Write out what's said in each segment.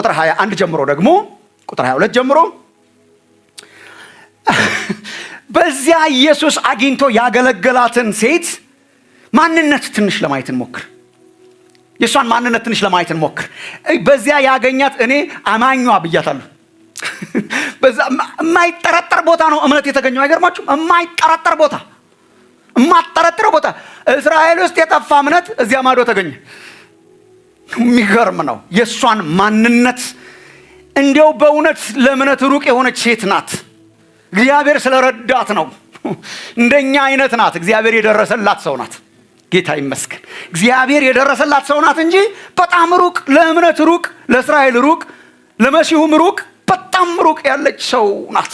ቁጥር 21 ጀምሮ ደግሞ ቁጥር 22 ጀምሮ በዚያ ኢየሱስ አግኝቶ ያገለገላትን ሴት ማንነት ትንሽ ለማየት እንሞክር። የሷን ማንነት ትንሽ ለማየት እንሞክር። በዚያ ያገኛት እኔ አማኟ ብያታለሁ። በዛ የማይጠረጠር ቦታ ነው እምነት የተገኘው። አይገርማችሁም? የማይጠረጠር ቦታ፣ የማይጠረጠር ቦታ። እስራኤል ውስጥ የጠፋ እምነት እዚያ ማዶ ተገኘ። የሚገርም ነው። የሷን ማንነት እንዲያው በእውነት ለእምነት ሩቅ የሆነች ሴት ናት። እግዚአብሔር ስለረዳት ነው። እንደኛ አይነት ናት። እግዚአብሔር የደረሰላት ሰው ናት። ጌታ ይመስገን። እግዚአብሔር የደረሰላት ሰው ናት እንጂ በጣም ሩቅ፣ ለእምነት ሩቅ፣ ለእስራኤል ሩቅ፣ ለመሲሁም ሩቅ፣ በጣም ሩቅ ያለች ሰው ናት።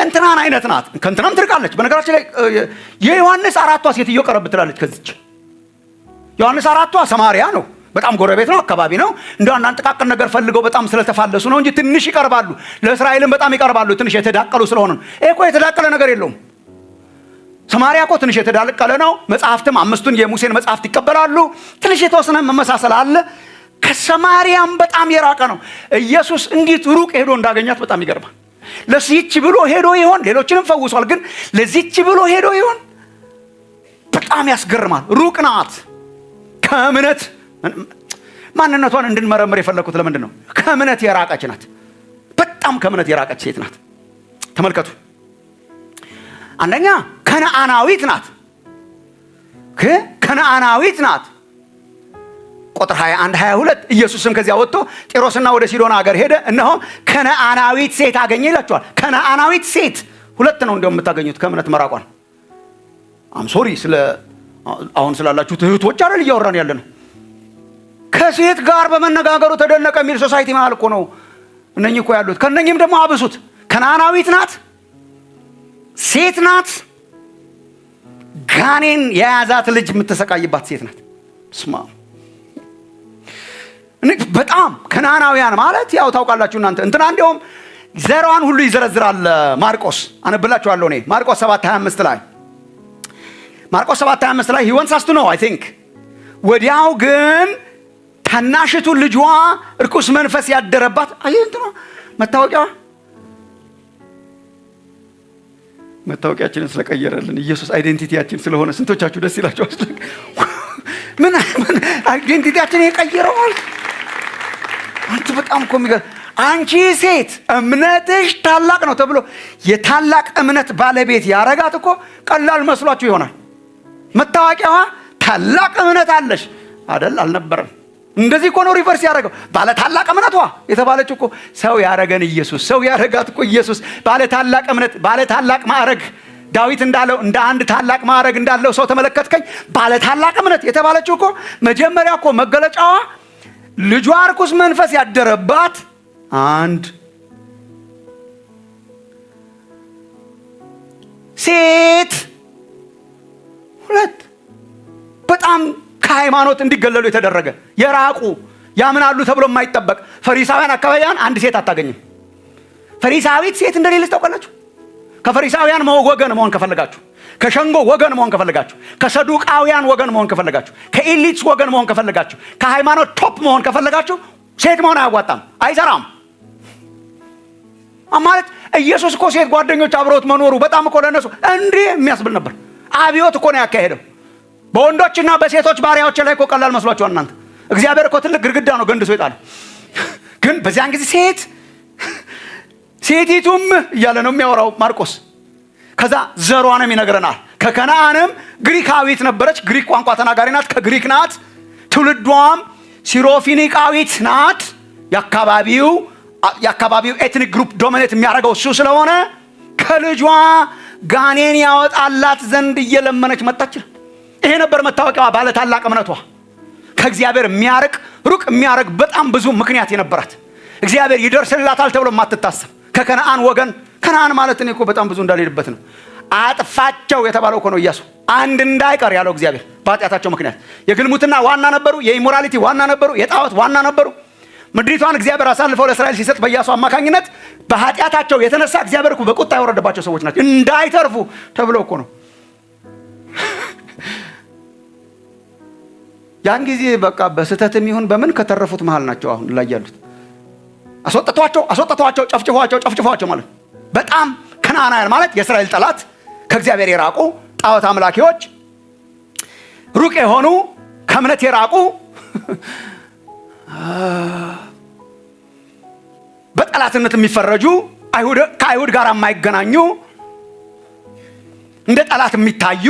እንትናን አይነት ናት። ከእንትናም ትርቃለች። በነገራችን ላይ የዮሐንስ አራቷ ሴትዮ ቀረብ ትላለች ከዚች። ዮሐንስ አራቷ ሰማርያ ነው። በጣም ጎረቤት ነው፣ አካባቢ ነው። እንደው አንዳንድ ጥቃቅን ነገር ፈልገው በጣም ስለተፋለሱ ነው እንጂ ትንሽ ይቀርባሉ። ለእስራኤልም በጣም ይቀርባሉ። ትንሽ የተዳቀሉ ስለሆነ ነው። ይሄ እኮ የተዳቀለ ነገር የለውም። ሰማርያ እኮ ትንሽ የተዳቀለ ነው። መጽሐፍትም አምስቱን የሙሴን መጽሐፍት ይቀበላሉ። ትንሽ የተወሰነ መመሳሰል አለ። ከሰማርያም በጣም የራቀ ነው። ኢየሱስ እንዴት ሩቅ ሄዶ እንዳገኛት በጣም ይገርማል። ለዚህች ብሎ ሄዶ ይሆን? ሌሎችንም ፈውሷል። ግን ለዚህች ብሎ ሄዶ ይሆን? በጣም ያስገርማል። ሩቅ ናት ከእምነት። ማንነቷን እንድንመረምር የፈለኩት ለምንድን ነው? ከእምነት የራቀች ናት። በጣም ከእምነት የራቀች ሴት ናት። ተመልከቱ። አንደኛ ከነዓናዊት ናት። ከነዓናዊት ናት። ቁጥር 21 22 ኢየሱስም ከዚያ ወጥቶ ጢሮስና ወደ ሲዶና ሀገር ሄደ። እነሆ ከነዓናዊት ሴት አገኘ ይላቸዋል። ከነዓናዊት ሴት ሁለት ነው እንደውም የምታገኙት ከእምነት መራቋን። ሶሪ አሁን ስላላችሁ እህቶች አይደል እያወራን ያለ ነው። ከሴት ጋር በመነጋገሩ ተደነቀ የሚል ሶሳይቲ መሃል እኮ ነው እነኚህ እኮ ያሉት። ከነኚህም ደግሞ አብሱት። ከነዓናዊት ናት፣ ሴት ናት፣ ጋኔን የያዛት ልጅ የምትሰቃይባት ሴት ናት። ስማ በጣም ከነዓናውያን ማለት ያው ታውቃላችሁ እናንተ። እንትና እንደውም ዘሯን ሁሉ ይዘረዝራል ማርቆስ። አነብላችኋለሁ እኔ ማርቆስ 7:25 ላይ ማርቆስ 7:25 ላይ he wants us to know I think ወዲያው ግን ታናሽቱ ልጇ እርኩስ መንፈስ ያደረባት እንትና መታወቂያችንን ስለቀየረልን ኢየሱስ አይዴንቲቲያችን ስለሆነ ስንቶቻችሁ ደስ ይላችኋል? ምን አይዴንቲቲያችን የቀየረው አንተ በጣም እኮ የሚገርም። አንቺ ሴት እምነትሽ ታላቅ ነው ተብሎ የታላቅ እምነት ባለቤት ያረጋት እኮ ቀላል መስሏችሁ ይሆናል። መታወቂያዋ ታላቅ እምነት አለሽ አይደል? አልነበረም። እንደዚህ እኮ ነው ሪቨርስ ያደረገው። ባለ ታላቅ እምነቷ የተባለችው እኮ ሰው ያረገን ኢየሱስ፣ ሰው ያረጋት እኮ ኢየሱስ። ባለ ታላቅ እምነት፣ ባለ ታላቅ ማዕረግ። ዳዊት እንዳለው እንደ አንድ ታላቅ ማዕረግ እንዳለው ሰው ተመለከትከኝ። ባለ ታላቅ እምነት የተባለችው እኮ መጀመሪያ እኮ መገለጫዋ ልጇ እርኩስ መንፈስ ያደረባት አንድ ሴት፣ ሁለት በጣም ከሃይማኖት እንዲገለሉ የተደረገ የራቁ ያምናሉ ተብሎ የማይጠበቅ ፈሪሳውያን አካባቢያን አንድ ሴት አታገኝም። ፈሪሳዊት ሴት እንደሌለች ታውቃላችሁ። ከፈሪሳውያን ወገን መሆን ከፈለጋችሁ፣ ከሸንጎ ወገን መሆን ከፈለጋችሁ፣ ከሰዱቃውያን ወገን መሆን ከፈለጋችሁ፣ ከኤሊትስ ወገን መሆን ከፈለጋችሁ፣ ከሃይማኖት ቶፕ መሆን ከፈለጋችሁ ሴት መሆን አያዋጣም፣ አይሰራም። ማለት ኢየሱስ እኮ ሴት ጓደኞች አብረውት መኖሩ በጣም እኮ ለነሱ እንዲህ የሚያስብል ነበር። አብዮት እኮ ነው ያካሄደው። በወንዶችና በሴቶች ባሪያዎች ላይ እኮ ቀላል መስሏቸዋል እናንተ። እግዚአብሔር እኮ ትልቅ ግድግዳ ነው ገንድሶ ይጣል። ግን በዚያን ጊዜ ሴቲቱም እያለ ነው የሚያወራው ማርቆስ። ከዛ ዘሯንም ይነግረናል። ከከነዓንም ግሪካዊት ነበረች፣ ግሪክ ቋንቋ ተናጋሪ ናት፣ ከግሪክ ናት። ትውልዷም ሲሮፊኒቃዊት ናት። የአካባቢው ኤትኒክ ግሩፕ ዶሚኔት የሚያደርገው እሱ ስለሆነ ከልጇ ጋኔን ያወጣላት ዘንድ እየለመነች መጣች። ይሄ ነበር መታወቂያዋ፣ ባለ ታላቅ እምነቷ። ከእግዚአብሔር የሚያርቅ ሩቅ የሚያርቅ በጣም ብዙ ምክንያት የነበራት፣ እግዚአብሔር ይደርስላታል ተብሎ የማትታሰብ ከከነዓን ወገን። ከነዓን ማለት እኔ እኮ በጣም ብዙ እንዳልሄድበት ነው። አጥፋቸው የተባለው እኮ ነው ኢያሱ። አንድ እንዳይቀር ያለው እግዚአብሔር በኃጢአታቸው ምክንያት። የግልሙትና ዋና ነበሩ፣ የኢሞራሊቲ ዋና ነበሩ፣ የጣዖት ዋና ነበሩ። ምድሪቷን እግዚአብሔር አሳልፈው ለእስራኤል ሲሰጥ በኢያሱ አማካኝነት በኃጢአታቸው የተነሳ እግዚአብሔር እኮ በቁጣ ያወረደባቸው ሰዎች ናቸው። እንዳይተርፉ ተብሎ እኮ ነው። ያን ጊዜ በቃ በስተትም ይሁን በምን ከተረፉት መሃል ናቸው አሁን ላይ ያሉት። አስወጥቷቸው ጨፍጭፏቸው ማለት በጣም ከነዓናውያን ማለት የእስራኤል ጠላት፣ ከእግዚአብሔር የራቁ ጣዖት አምላኪዎች፣ ሩቅ የሆኑ ከእምነት የራቁ በጠላትነት የሚፈረጁ ከአይሁድ ጋር የማይገናኙ እንደ ጠላት የሚታዩ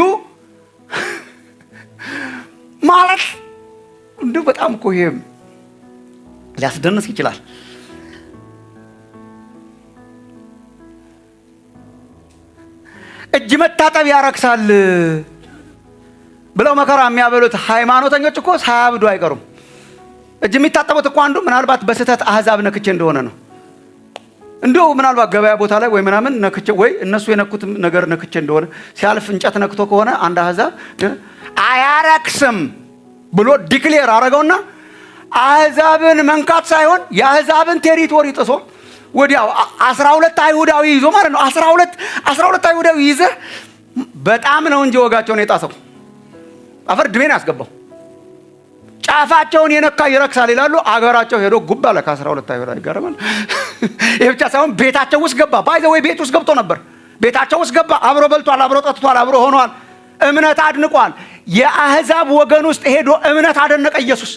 ማለት እንደው በጣም እኮ ይሄ ሊያስደንስ ይችላል። እጅ መታጠብ ያረክሳል ብለው መከራ የሚያበሉት ሃይማኖተኞች እኮ ሳያብዱ አይቀሩም። እጅ የሚታጠቡት እኮ አንዱ ምናልባት በስህተት አህዛብ ነክቼ እንደሆነ ነው። እንደው ምናልባት ገበያ ቦታ ላይ ወይ ምናምን ነክቼ ወይ እነሱ የነኩት ነገር ነክቼ እንደሆነ ሲያልፍ እንጨት ነክቶ ከሆነ አንድ አህዛብ አያረክስም ብሎ ዲክሌር አረገውና አህዛብን መንካት ሳይሆን የአህዛብን ቴሪቶሪ ጥሶ ወዲያው 12 አይሁዳዊ ይዞ ማለት ነው። 12 አይሁዳዊ ይዘ በጣም ነው እንጂ ወጋቸውን የጣሰው አፈር ድሜን ያስገባው። ጫፋቸውን የነካ ይረክሳል ይላሉ። አገራቸው ሄዶ ጉብ አለ ከ12 አይሁዳዊ ጋር ማለት ይሄ ብቻ ሳይሆን ቤታቸው ውስጥ ገባ። ባይዘው ቤት ውስጥ ገብቶ ነበር። ቤታቸው ውስጥ ገባ። አብሮ በልቷል፣ አብሮ ጠጥቷል፣ አብሮ ሆኗል። እምነት አድንቋል። የአህዛብ ወገን ውስጥ ሄዶ እምነት አደነቀ ኢየሱስ።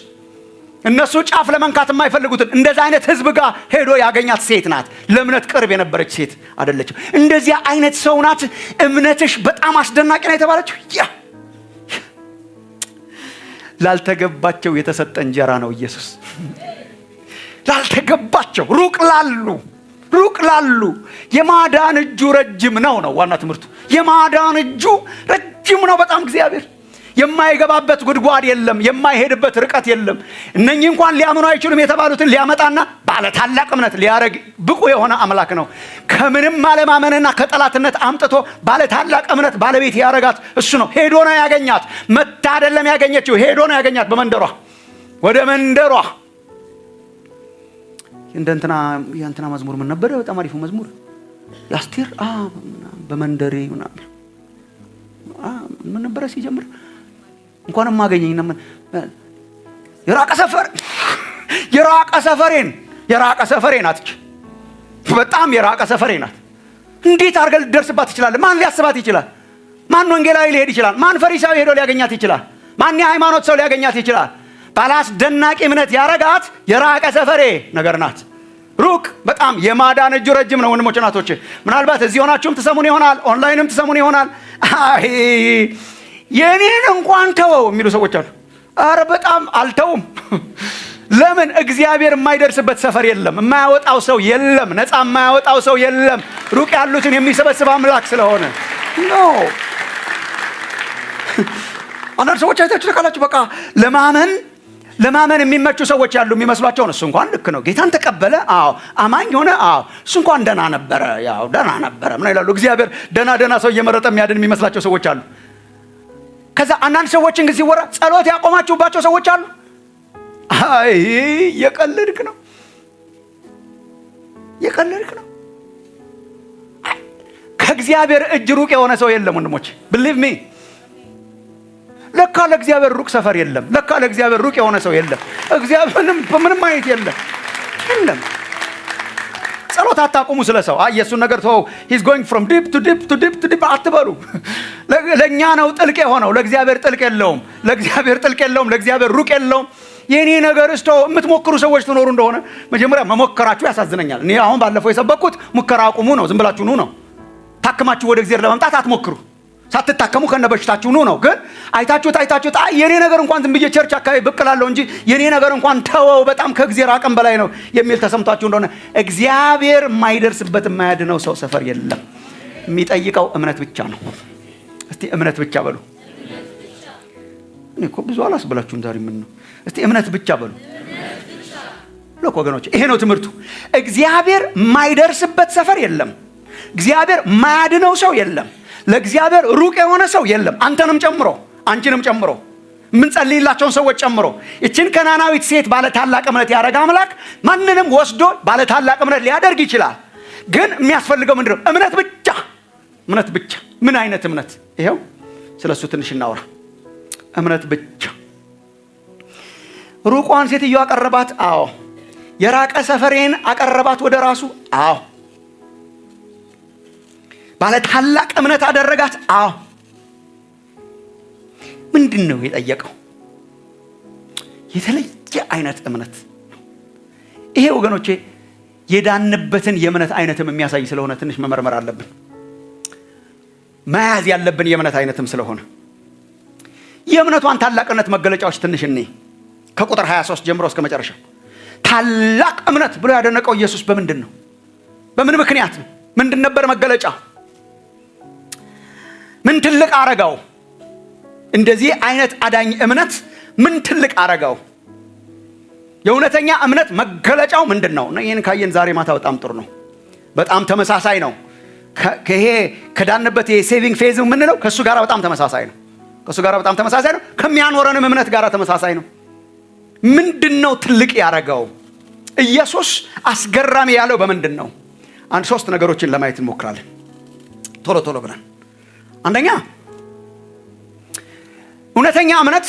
እነሱ ጫፍ ለመንካት የማይፈልጉትን እንደዛ አይነት ህዝብ ጋር ሄዶ ያገኛት ሴት ናት። ለእምነት ቅርብ የነበረች ሴት አይደለችም። እንደዚያ አይነት ሰው ናት። እምነትሽ በጣም አስደናቂ ነው የተባለችው ላልተገባቸው የተሰጠ እንጀራ ነው ኢየሱስ። ላልተገባቸው ሩቅ ላሉ የማዳን እጁ ረጅም ነው ዋና ትምህርቱ። የማዳን እጁ ረጅም ነው በጣም። እግዚአብሔር የማይገባበት ጉድጓድ የለም፣ የማይሄድበት ርቀት የለም። እነኚህ እንኳን ሊያምኑ አይችሉም የተባሉትን ሊያመጣና ባለ ታላቅ እምነት ሊያረግ ብቁ የሆነ አምላክ ነው። ከምንም አለማመንና ከጠላትነት አምጥቶ ባለ ታላቅ እምነት ባለቤት ያረጋት እሱ ነው። ሄዶ ነው ያገኛት። መታ አይደለም ያገኘችው፣ ሄዶ ነው ያገኛት። በመንደሯ ወደ መንደሯ እንትና መዝሙር ምን ነበር? በጣም አሪፉ መዝሙር ያስቴር በመንደሬ ምናምን ምን ነበር ሲጀምር? እንኳንም ማገኘኝ ነምን የራቀ ሰፈሬ ናት። በጣም የራቀ ሰፈሬ ናት። እንዴት አድርገህ ልደርስባት ይችላል? ማን ሊያስባት ይችላል? ማን ወንጌላዊ ሊሄድ ይችላል? ማን ፈሪሳዊ ሄዶ ሊያገኛት ይችላል? ማን የሃይማኖት ሰው ሊያገኛት ይችላል? ባላስደናቂ እምነት ያረጋት የራቀ ሰፈሬ ነገር ናት። ሩቅ በጣም የማዳን እጁ ረጅም ነው። ወንድሞች እናቶች፣ ምናልባት እዚህ ሆናችሁም ትሰሙን ይሆናል፣ ኦንላይንም ትሰሙን ይሆናል። አይ የኔን እንኳን ተወው የሚሉ ሰዎች አሉ። አረ በጣም አልተውም። ለምን? እግዚአብሔር የማይደርስበት ሰፈር የለም፣ የማያወጣው ሰው የለም፣ ነፃ የማያወጣው ሰው የለም። ሩቅ ያሉትን የሚሰበስብ አምላክ ስለሆነ ነው። አንዳንድ ሰዎች አይታችሁ ተቃላችሁ። በቃ ለማመን የሚመቹ ሰዎች ያሉ የሚመስሏቸው እሱ እንኳን ልክ ነው፣ ጌታን ተቀበለ፣ አዎ አማኝ ሆነ፣ አዎ እሱ እንኳን ደና ነበረ ምን ይላሉ? እግዚአብሔር ደና ሰው እየመረጠ የሚያድን የሚመስላቸው ሰዎች አሉ። ከዛ አንዳንድ ሰዎችን ግን ሲወራ ጸሎት ያቆማችሁባቸው ሰዎች አሉ። አይ የቀለድክ ነው። ከእግዚአብሔር እጅ ሩቅ የሆነ ሰው የለም ወንድሞች፣ believe me። ለካ ለእግዚአብሔር ሩቅ ሰፈር የለም። ለካ ለእግዚአብሔር ሩቅ የሆነ ሰው የለም። እግዚአብሔርም በምንም አይነት የለም። ጸሎት አታቁሙ ስለ ሰው። የሱን ነገር ተው። he's going from deep to deep አትበሉ። ለኛ ነው ጥልቅ የሆነው፣ ለእግዚአብሔር ጥልቅ የለውም። ለእግዚአብሔር ሩቅ የለውም። የኔ ነገር እስቶ የምትሞክሩ ሰዎች ትኖሩ እንደሆነ መጀመሪያ መሞከራችሁ ያሳዝነኛል። እኔ አሁን ባለፈው የሰበኩት ሙከራ አቁሙ ነው። ዝም ብላችሁ ነው። ታክማችሁ ወደ እግዚአብሔር ለመምጣት አትሞክሩ። ሳትታከሙ ከነበሽታችሁ ነው። ግን አይታችሁት የኔ ነገር እንኳን ዝም ብዬ ቸርች አካባቢ ብቅላለሁ እንጂ የኔ ነገር እንኳን ተወው በጣም ከእግዚአብሔር አቅም በላይ ነው የሚል ተሰምቷችሁ እንደሆነ እግዚአብሔር የማይደርስበት የማያድነው ሰው ሰፈር የለም። የሚጠይቀው እምነት ብቻ ነው። እስቲ እምነት ብቻ በሉ። እኔ እኮ ብዙ አላስብላችሁም ዛሬ ምን ነው? እስቲ እምነት ብቻ በሉ። ለኮ ወገኖች ይሄ ነው ትምህርቱ። እግዚአብሔር የማይደርስበት ሰፈር የለም። እግዚአብሔር የማያድነው ሰው የለም። ለእግዚአብሔር ሩቅ የሆነ ሰው የለም። አንተንም ጨምሮ አንቺንም ጨምሮ ምን ጸልይላቸውን ሰዎች ጨምሮ እቺን ከናናዊት ሴት ባለ ታላቅ እምነት ያረጋ አምላክ ማንንም ወስዶ ባለ ታላቅ እምነት ሊያደርግ ይችላል። ግን የሚያስፈልገው ምንድነው? እምነት ብቻ። ምን አይነት እምነት? ይሄው ስለሱ ትንሽ እናወራ። እምነት ብቻ ሩቋን ሴትዮ አቀረባት? አዎ። የራቀ ሰፈሬን አቀረባት ወደ ራሱ? አዎ። ባለ ታላቅ እምነት አደረጋት? አዎ። ምንድን ነው የጠየቀው? የተለየ አይነት እምነት። ይሄ ወገኖቼ የዳንበትን የእምነት አይነትም የሚያሳይ ስለሆነ ትንሽ መመርመር አለብን። መያዝ ያለብን የእምነት አይነትም ስለሆነ የእምነቷን ታላቅነት መገለጫዎች ትንሽ እኔ ከቁጥር 23 ጀምሮ እስከ መጨረሻ ታላቅ እምነት ብሎ ያደነቀው ኢየሱስ በምንድን ነው? በምን ምክንያት ነው? ምንድን ነበር መገለጫ? ምን ትልቅ አረጋው? እንደዚህ አይነት አዳኝ እምነት ምን ትልቅ አረጋው? የእውነተኛ እምነት መገለጫው ምንድን ነው? ይህን ካየን ዛሬ ማታ በጣም ጥሩ ነው። በጣም ተመሳሳይ ነው። ይሄ ከዳንበት የሴቪንግ ፌዝ የምንለው ከእሱ ጋር በጣም ተመሳሳይ ነው። ከእሱ ጋር በጣም ተመሳሳይ ነው። ከሚያኖረንም እምነት ጋር ተመሳሳይ ነው። ምንድን ነው ትልቅ ያረጋው? ኢየሱስ አስገራሚ ያለው በምንድን ነው? አንድ 3 ነገሮችን ለማየት እንሞክራለን ቶሎ ቶሎ ብለን። አንደኛ እውነተኛ እምነት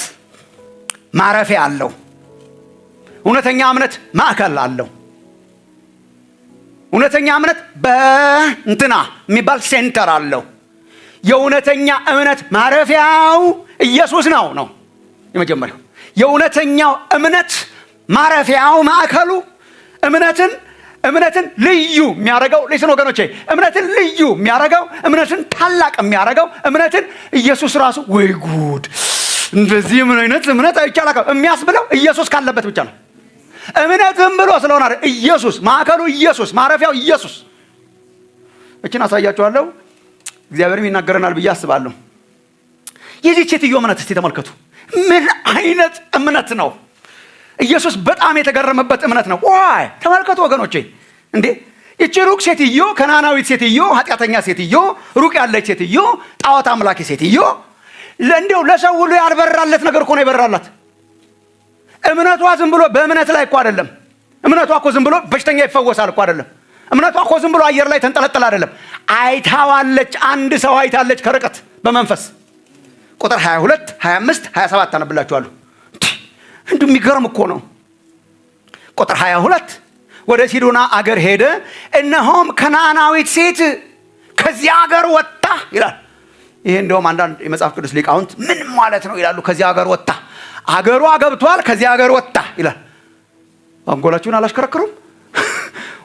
ማረፊያ አለው። እውነተኛ እምነት ማዕከል አለው። እውነተኛ እምነት በእንትና የሚባል ሴንተር አለው። የእውነተኛ እምነት ማረፊያው ኢየሱስ ነው የመጀመሪያው። የእውነተኛው እምነት ማረፊያው ማዕከሉ እምነትን ልዩ የሚያደርገው ሊስን ወገኖቼ፣ እምነትን ልዩ የሚያደርገው እምነትን ታላቅ የሚያደርገው እምነትን ኢየሱስ ራሱ ወይ ጉድ እንደዚህ ምን አይነት እምነት አይቻላል የሚያስብለው ኢየሱስ ካለበት ብቻ ነው። እምነትም ብሎ ስለሆነ አይደል? ኢየሱስ ማዕከሉ፣ ኢየሱስ ማረፊያው፣ ኢየሱስ። እቺን አሳያችኋለሁ። እግዚአብሔርም ይናገረናል ብዬ አስባለሁ። የዚህ ሴትዮ እምነት እስቲ ተመልከቱ። ምን አይነት እምነት ነው? ኢየሱስ በጣም የተገረመበት እምነት ነው። ዋይ ተመልከቱ ወገኖቼ። እንዴ እቺ ሩቅ ሴትዮ፣ ከናናዊት ሴትዮ፣ ኃጢአተኛ ሴትዮ፣ ሩቅ ያለች ሴትዮ፣ ጣዖት አምላኪ ሴትዮ ለእንዲው ለሰው ሁሉ ያልበራለት ነገር እኮ ነው የበራላት። እምነቷ ዝም ብሎ በእምነት ላይ እኮ አይደለም። እምነቷ እኮ ዝም ብሎ በሽተኛ ይፈወሳል እኮ አይደለም። እምነቷ እኮ ዝም ብሎ አየር ላይ ተንጠለጠለ አይደለም። አይታዋለች። አንድ ሰው አይታለች ከርቀት በመንፈስ። ቁጥር 22፣ 25፣ 27 ታነብላችኋለሁ። እንዲሁ የሚገርም እኮ ነው። ቁጥር 22 ወደ ሲዶና አገር ሄደ፣ እነሆም ከነዓናዊት ሴት ከዚያ አገር ወጣ ይላል። ይሄ እንደውም አንዳንድ የመጽሐፍ ቅዱስ ሊቃውንት ምን ማለት ነው ይላሉ። ከዚያ አገር ወጣ፣ አገሯ ገብቷል፣ ከዚያ አገር ወጣ ይላል። አንጎላችሁን አላሽከረክሩም?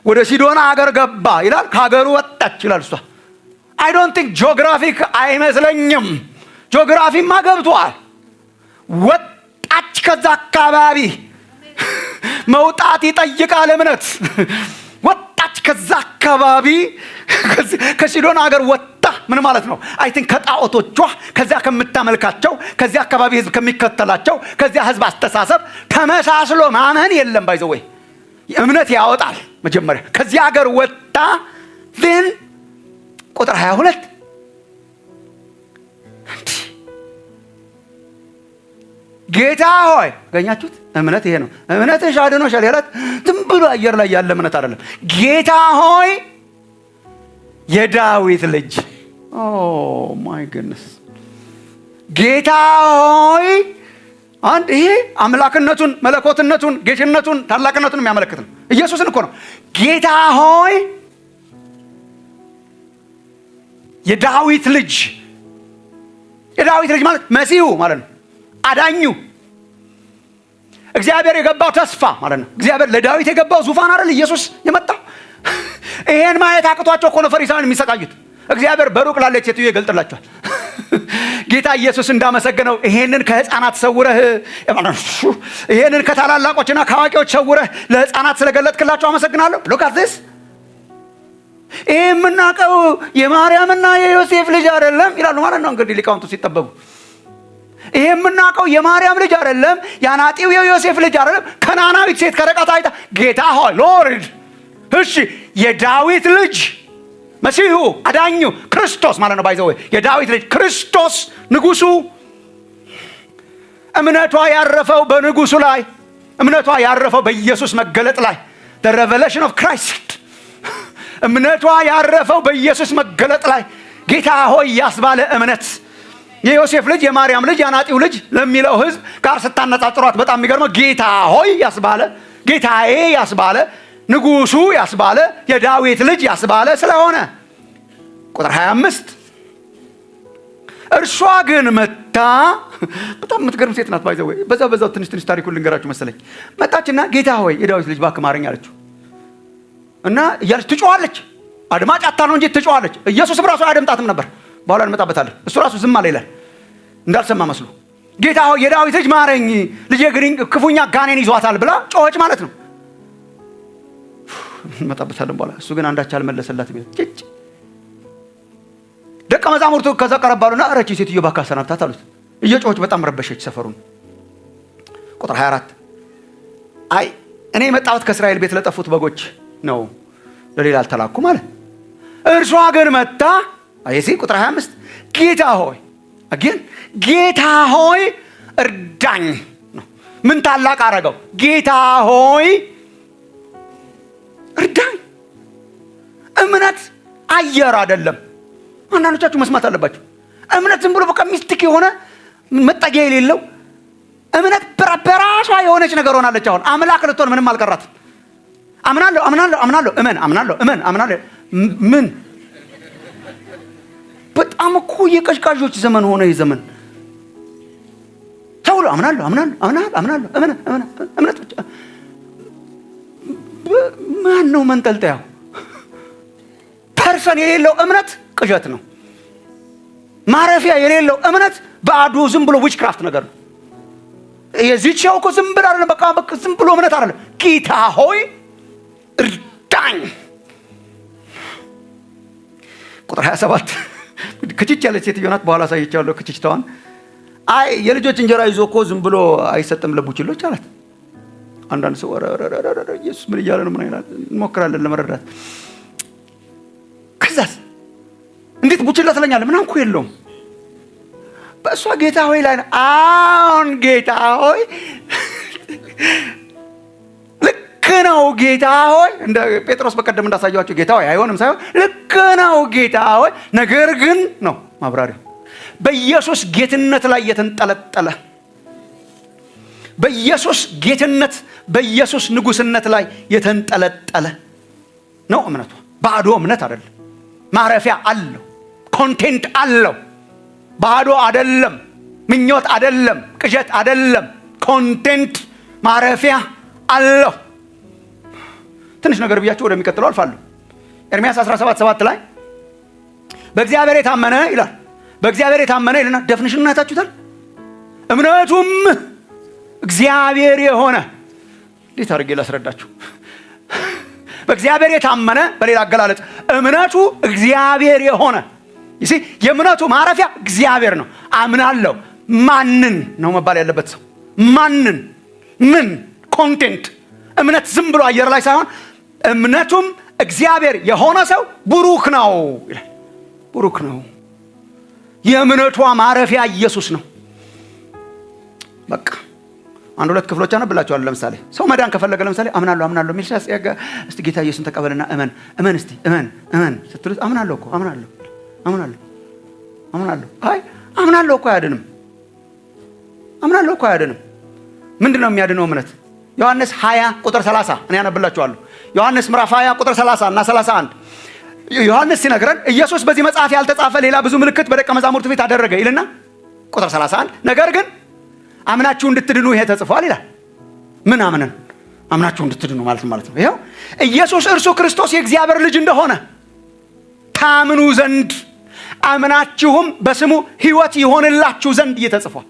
ወደ ሲዶና አገር ገባ ይላል፣ ከአገሩ ወጣች ይላል። እሷ አይ ዶንት ቲንክ ጂኦግራፊክ አይመስለኝም። ጂኦግራፊማ ገብቷል። ወጣች ከዛ አካባቢ። መውጣት ይጠይቃል እምነት። ወጣች ከዛ አካባቢ፣ ከሲዶና አገር ወጣ። ምን ማለት ነው? አይ ቲንክ ከጣዖቶቿ፣ ከዚያ ከምታመልካቸው፣ ከዚያ አካባቢ ህዝብ ከሚከተላቸው፣ ከዚያ ህዝብ አስተሳሰብ ተመሳስሎ ማመን የለም። ባይዘወይ እምነት ያወጣል። መጀመሪያ ከዚያ ሀገር ወጣ። ግን ቁጥር 22 ጌታ ሆይ፣ ገኛችሁት? እምነት ይሄ ነው። እምነትሽ አድኖሻል ያላት ዝም ብሎ አየር ላይ ያለ እምነት አይደለም። ጌታ ሆይ የዳዊት ልጅ፣ ኦ ማይ ጉድነስ፣ ጌታ ሆይ። አንድ ይሄ አምላክነቱን፣ መለኮትነቱን፣ ጌትነቱን፣ ታላቅነቱን የሚያመለክት ነው። ኢየሱስን እኮ ነው ጌታ ሆይ የዳዊት ልጅ። የዳዊት ልጅ ማለት መሲሁ ማለት ነው፣ አዳኙ፣ እግዚአብሔር የገባው ተስፋ ማለት ነው። እግዚአብሔር ለዳዊት የገባው ዙፋን አይደል ኢየሱስ የመጣው። ይሄን ማየት አቅቷቸው እኮ ነው ፈሪሳውያን የሚሰቃዩት። እግዚአብሔር በሩቅ ላለች ሴትዮ ይገልጥላቸዋል። ጌታ ኢየሱስ እንዳመሰገነው ይሄንን ከህፃናት ሰውረህ፣ ይሄንን ከታላላቆችና ከአዋቂዎች ሰውረህ ለህፃናት ስለገለጥክላቸው አመሰግናለሁ። ሉክ አት ዚስ። ይሄ የምናውቀው የማርያምና የዮሴፍ ልጅ አይደለም ይላሉ ማለት ነው እንግዲህ ሊቃውንቱ ሲጠበቡ። ይሄ የምናውቀው የማርያም ልጅ አይደለም፣ ያናጢው የዮሴፍ ልጅ አይደለም፣ ከነዓናዊት ሴት ከርቀት አይታ ጌታ ሆይ ሎርድ፣ እሺ የዳዊት ልጅ መሲሁ፣ አዳኙ፣ ክርስቶስ ማለት ነው። ባይዘው የዳዊት ልጅ ክርስቶስ ንጉሱ። እምነቷ ያረፈው በንጉሱ ላይ፣ እምነቷ ያረፈው በኢየሱስ መገለጥ ላይ። the revelation of Christ። እምነቷ ያረፈው በኢየሱስ መገለጥ ላይ። ጌታ ሆይ ያስባለ እምነት የዮሴፍ ልጅ የማርያም ልጅ የአናጢው ልጅ ለሚለው ህዝብ ጋር ስታነጻጽሯት በጣም የሚገርመው ጌታ ሆይ ያስባለ፣ ጌታዬ ያስባለ፣ ንጉሱ ያስባለ፣ የዳዊት ልጅ ያስባለ ስለሆነ ቁጥር 25 እርሷ ግን መጣ። በጣም የምትገርም ሴት ናት። ባይዘው በዛው ትንሽ ታሪኩን ልንገራችሁ መሰለኝ። መጣችና ጌታ ሆይ የዳዊት ልጅ እባክህ ማረኝ አለችው እና እያለች ትጮኻለች። አድማጭ አታ ነው እንጂ ትጮኻለች። ኢየሱስም ራሱ አያደምጣትም ነበር። በኋላ እንመጣበታለን። እሱ ራሱ ዝም አለ ይላል፣ እንዳልሰማ መስሎ። ጌታ ሆይ የዳዊት ልጅ ማረኝ፣ ልጄ ግን ክፉኛ ጋኔን ይዟታል ብላ ጮኸች ማለት ነው። እንመጣበታለን በኋላ። እሱ ግን አንዳች አልመለሰላትም። ደቀ መዛሙርቱ ከዛ ቀረባሉና እረቺ ሴትዮ እባክህ አሰናብታት አሉት። እየጮኸች በጣም ረበሸች ሰፈሩን። ቁጥር 24 አይ እኔ የመጣሁት ከእስራኤል ቤት ለጠፉት በጎች ነው፣ ለሌላ አልተላኩም አለ። እርሷ ግን መጣ። አይሲ ቁጥር 25 ጌታ ሆይ አገን ጌታ ሆይ እርዳኝ ነው። ምን ታላቅ አረገው? ጌታ ሆይ እርዳኝ። እምነት አየር አይደለም። አንዳንዶቻችሁ መስማት አለባችሁ። እምነት ዝም ብሎ በቃ ሚስቲክ የሆነ መጠጊያ የሌለው እምነት በራሷ የሆነች ነገር ሆናለች። አሁን አምላክ ልትሆን ምንም አልቀራት። አምናለሁ አምናለሁ ምን በጣም እኮ የቀሽቃዦች ዘመን ሆነ። ይህ ዘመን ተውሎ አምናለሁ እምነት ብቻ። ማን ነው መንጠልጠያው? ፐርሰን የሌለው እምነት ቅዠት ነው። ማረፊያ የሌለው እምነት ባዶ ዝም ብሎ ዊችክራፍት ነገር ነው። የዚህች እኮ ዝም ብሎ አይደለም፣ በቃ ዝም ብሎ እምነት አይደለም። ጌታ ሆይ እርዳኝ። ቁጥር 27 ክችች ያለች ሴትዮ ናት። በኋላ አሳይቻለሁ ክችችታዋን። አይ የልጆች እንጀራ ይዞ እኮ ዝም ብሎ አይሰጥም ለቡችሎች አላት። አንዳንድ ሰው ኢየሱስ ምን እያለ ነው? ምን ይላል? እንሞክራለን ለመረዳት። ከዛስ እንዴት ቡችላ ትለኛለህ? ምናምን እኮ የለውም። በእሷ ጌታ ሆይ ላይ አሁን ጌታ ሆይ ልክ ነው ጌታ ሆይ፣ እንደ ጴጥሮስ በቀደም እንዳሳያቸው ጌታ ሆይ አይሆንም ሳይሆን ልክ ነው ጌታ ሆይ፣ ነገር ግን ነው ማብራሪያው። በኢየሱስ ጌትነት ላይ የተንጠለጠለ፣ በኢየሱስ ጌትነት በኢየሱስ ንጉስነት ላይ የተንጠለጠለ ነው እምነቷ። ባዶ እምነት አይደለም። ማረፊያ አለው፣ ኮንቴንት አለው። ባዶ አይደለም፣ ምኞት አይደለም፣ ቅዠት አይደለም። ኮንቴንት ማረፊያ አለው። ትንሽ ነገር ብያችሁ ወደሚቀጥለው አልፋለሁ። ኤርምያስ 17:7 ላይ በእግዚአብሔር የታመነ ይላል። በእግዚአብሔር የታመነ ይልና ዴፊኒሽኑን አይታችሁታል። እምነቱም እግዚአብሔር የሆነ። እንዴት አድርጌ ላስረዳችሁ? በእግዚአብሔር የታመነ፣ በሌላ አገላለጽ እምነቱ እግዚአብሔር የሆነ። ይሲ የእምነቱ ማረፊያ እግዚአብሔር ነው። አምናለሁ ማንን ነው መባል ያለበት ሰው? ማንን? ምን ኮንቴንት? እምነት ዝም ብሎ አየር ላይ ሳይሆን እምነቱም እግዚአብሔር የሆነ ሰው ቡሩክ ነው ይላል። ቡሩክ ነው። የእምነቷ ማረፊያ ኢየሱስ ነው። በቃ አንድ ሁለት ክፍሎች አነብላችኋለሁ። ለምሳሌ ሰው መዳን ከፈለገ ለምሳሌ አምናለሁ የሚል ሲያስያጋ እስቲ ጌታ ኢየሱስን ተቀበልና እመን እስቲ እመን ስትሉት አምናለሁ እኮ አምናለሁ። አይ አምናለሁ እኮ አያድንም። አምናለሁ እኮ አያድንም። ምንድነው የሚያድነው እምነት? ዮሐንስ 20 ቁጥር 30 እኔ አነብላችኋለሁ። ዮሐንስ ምዕራፍ 20 ቁጥር 30 እና 31 ዮሐንስ ሲነግረን ኢየሱስ በዚህ መጽሐፍ ያልተጻፈ ሌላ ብዙ ምልክት በደቀ መዛሙርቱ ፊት አደረገ ይልና ቁጥር 31 ነገር ግን አምናችሁ እንድትድኑ ይሄ ተጽፏል ይላል። ምን አምነን? አምናችሁ እንድትድኑ ማለት ነው። ይሄው ኢየሱስ እርሱ ክርስቶስ የእግዚአብሔር ልጅ እንደሆነ ታምኑ ዘንድ አምናችሁም በስሙ ሕይወት ይሆንላችሁ ዘንድ ተጽፏል።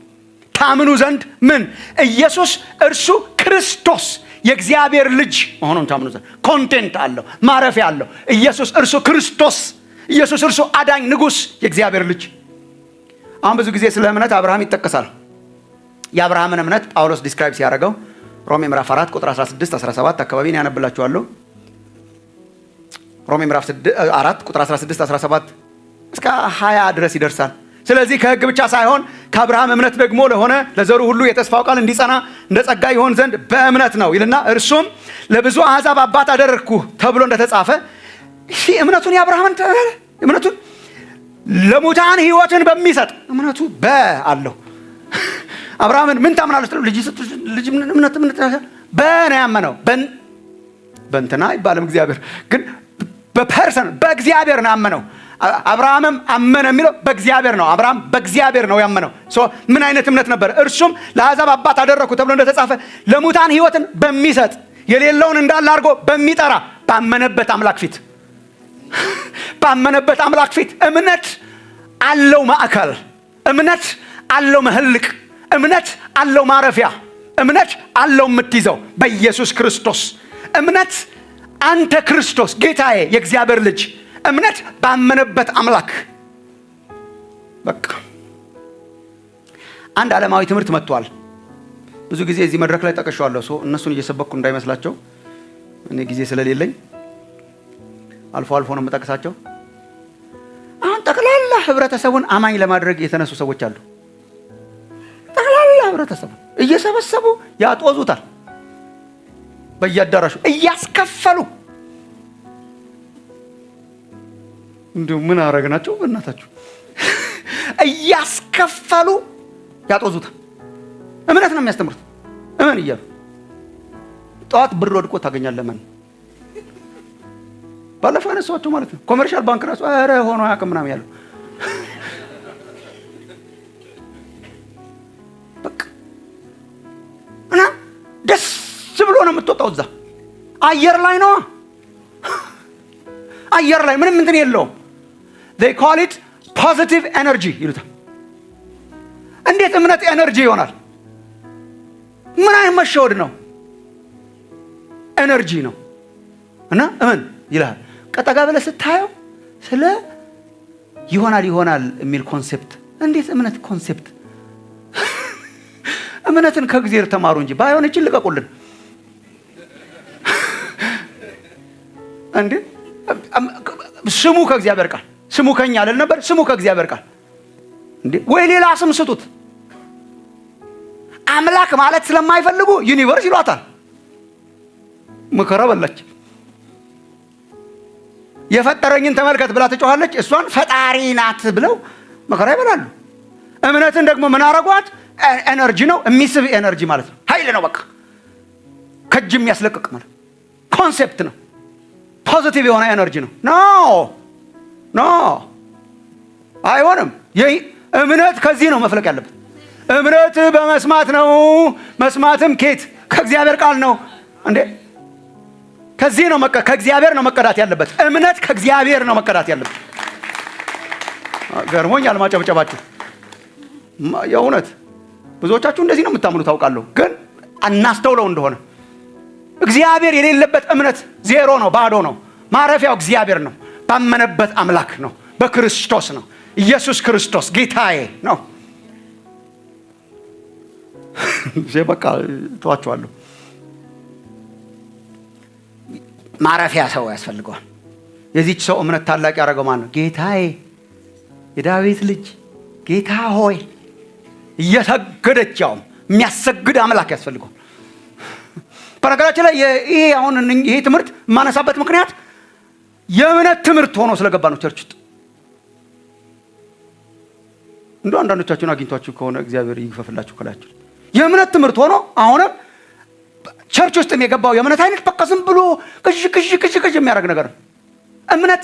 ታምኑ ዘንድ ምን? ኢየሱስ እርሱ ክርስቶስ የእግዚአብሔር ልጅ መሆኑን ታምኑ ዘንድ ኮንቴንት አለው፣ ማረፊያ አለው። ኢየሱስ እርሱ ክርስቶስ፣ ኢየሱስ እርሱ አዳኝ ንጉስ፣ የእግዚአብሔር ልጅ። አሁን ብዙ ጊዜ ስለ እምነት አብርሃም ይጠቀሳል። የአብርሃምን እምነት ጳውሎስ ዲስክራይብ ሲያደርገው ሮሜ ምዕራፍ 4 ቁጥር 16 17 አካባቢ ነው ያነብላችኋለሁ። ሮሜ ምዕራፍ 4 ቁጥር 16 17 እስከ 20 ድረስ ይደርሳል። ስለዚህ ከሕግ ብቻ ሳይሆን ከአብርሃም እምነት ደግሞ ለሆነ ለዘሩ ሁሉ የተስፋው ቃል እንዲጸና እንደ ጸጋ ይሆን ዘንድ በእምነት ነው ይልና እርሱም ለብዙ አሕዛብ አባት አደረግኩ ተብሎ እንደተጻፈ እምነቱን የአብርሃምን እምነቱን ለሙታን ሕይወትን በሚሰጥ እምነቱ አለው። አብርሃምን ምን ታምናለህ? ልጅ እምነት በነ ያመነው በእንትና አይባልም። እግዚአብሔር ግን በፐርሰን በእግዚአብሔር ነው ያመነው። አብርሃምም አመነ የሚለው በእግዚአብሔር ነው። አብርሃም በእግዚአብሔር ነው ያመነው። ምን አይነት እምነት ነበር? እርሱም ለአሕዛብ አባት አደረግኩ ተብሎ እንደተጻፈ ለሙታን ሕይወትን በሚሰጥ የሌለውን እንዳለ አድርጎ በሚጠራ ባመነበት አምላክ ፊት ባመነበት አምላክ ፊት እምነት አለው ማዕከል፣ እምነት አለው መህልቅ፣ እምነት አለው ማረፊያ፣ እምነት አለው የምትይዘው በኢየሱስ ክርስቶስ። እምነት አንተ ክርስቶስ ጌታዬ የእግዚአብሔር ልጅ፣ እምነት ባመነበት አምላክ። በቃ አንድ ዓለማዊ ትምህርት መጥቷል። ብዙ ጊዜ እዚህ መድረክ ላይ ጠቅሼዋለሁ። እነሱን እየሰበኩ እንዳይመስላቸው፣ እኔ ጊዜ ስለሌለኝ አልፎ አልፎ ነው የምጠቅሳቸው። አሁን ጠቅላላ ህብረተሰቡን አማኝ ለማድረግ የተነሱ ሰዎች አሉ። ጠቅላላ ህብረተሰቡን እየሰበሰቡ ያጦዙታል። በየአዳራሹ እያስከፈሉ እንዲሁ ምን አረግናቸው በእናታችሁ እያስከፈሉ ያጦዙታል። እምነት ነው የሚያስተምሩት። እመን እያሉ ጠዋት ብር ወድቆ ታገኛለህ። ማን ባለፈው ያነሳኋቸው ማለት ነው። ኮመርሻል ባንክ ራሱ ኧረ ሆኖ አያውቅም ምናምን ያለው በቃ እና ደስ ብሎ ነው የምትወጣው። እዛ አየር ላይ ነው፣ አየር ላይ ምንም እንትን የለውም። they call it positive energy ይሉታል። እንዴት እምነት ኤነርጂ ይሆናል? ምን አይነት መሸወድ ነው? ኤነርጂ ነው። እና እመን ይላል። ቀጠጋ ብለህ ስታየው ስለ ይሆናል የሚል ኮንሴፕት። እንዴት እምነት ኮንሴፕት? እምነትን ከእግዚአብሔር ተማሩ እንጂ ባይሆን እቺን ልቀቁልን እንዴ። ስሙ ከእግዚአብሔር ቃል፣ ስሙ ከኛ አይደል ነበር? ስሙ ከእግዚአብሔር ቃል እንዴ። ወይ ሌላ ስም ስጡት። አምላክ ማለት ስለማይፈልጉ ዩኒቨርስ ይሏታል። መከራ በላች። የፈጠረኝን ተመልከት ብላ ትጮኻለች። እሷን ፈጣሪ ናት ብለው መከራ ይበላሉ። እምነትን ደግሞ ምን አረጓት? ኤነርጂ ነው፣ የሚስብ ኤነርጂ ማለት ነው። ኃይል ነው። በቃ ከእጅ የሚያስለቅቅ ማለት ኮንሴፕት ነው። ፖዚቲቭ የሆነ ኤነርጂ ነው። ኖ አይሆንም። እምነት ከዚህ ነው መፍለቅ ያለበት። እምነት በመስማት ነው። መስማትም ኬት? ከእግዚአብሔር ቃል ነው እንዴ። ከዚህ ነው ከእግዚአብሔር ነው መቀዳት ያለበት። እምነት ከእግዚአብሔር ነው መቀዳት ያለበት። ገርሞኛል ማጨብጨባችሁ። የእውነት ብዙዎቻችሁ እንደዚህ ነው የምታምኑ ታውቃለሁ። ግን እናስተውለው እንደሆነ እግዚአብሔር የሌለበት እምነት ዜሮ ነው፣ ባዶ ነው። ማረፊያው እግዚአብሔር ነው። ባመነበት አምላክ ነው፣ በክርስቶስ ነው። ኢየሱስ ክርስቶስ ጌታዬ ነው። በቃ ተዋችኋለሁ። ማረፊያ ሰው ያስፈልገዋል። የዚች ሰው እምነት ታላቅ ያደረገው ማን ነው? ጌታዬ የዳዊት ልጅ ጌታ ሆይ እየሰገደች ያውም የሚያሰግድ አምላክ ያስፈልገዋል። በነገራችን ላይ ይሄ ትምህርት የማነሳበት ምክንያት የእምነት ትምህርት ሆኖ ስለገባ ነው ቸርች ውስጥ። እንደው አንዳንዶቻችሁን አግኝቷችሁ ከሆነ እግዚአብሔር ይክፈፍላችሁ ከላችሁ። የእምነት ትምህርት ሆኖ አሁንም ቸርች ውስጥ የገባው የእምነት አይነት በቃ ዝም ብሎ ቅዥ የሚያደርግ ነገር ነው። እምነት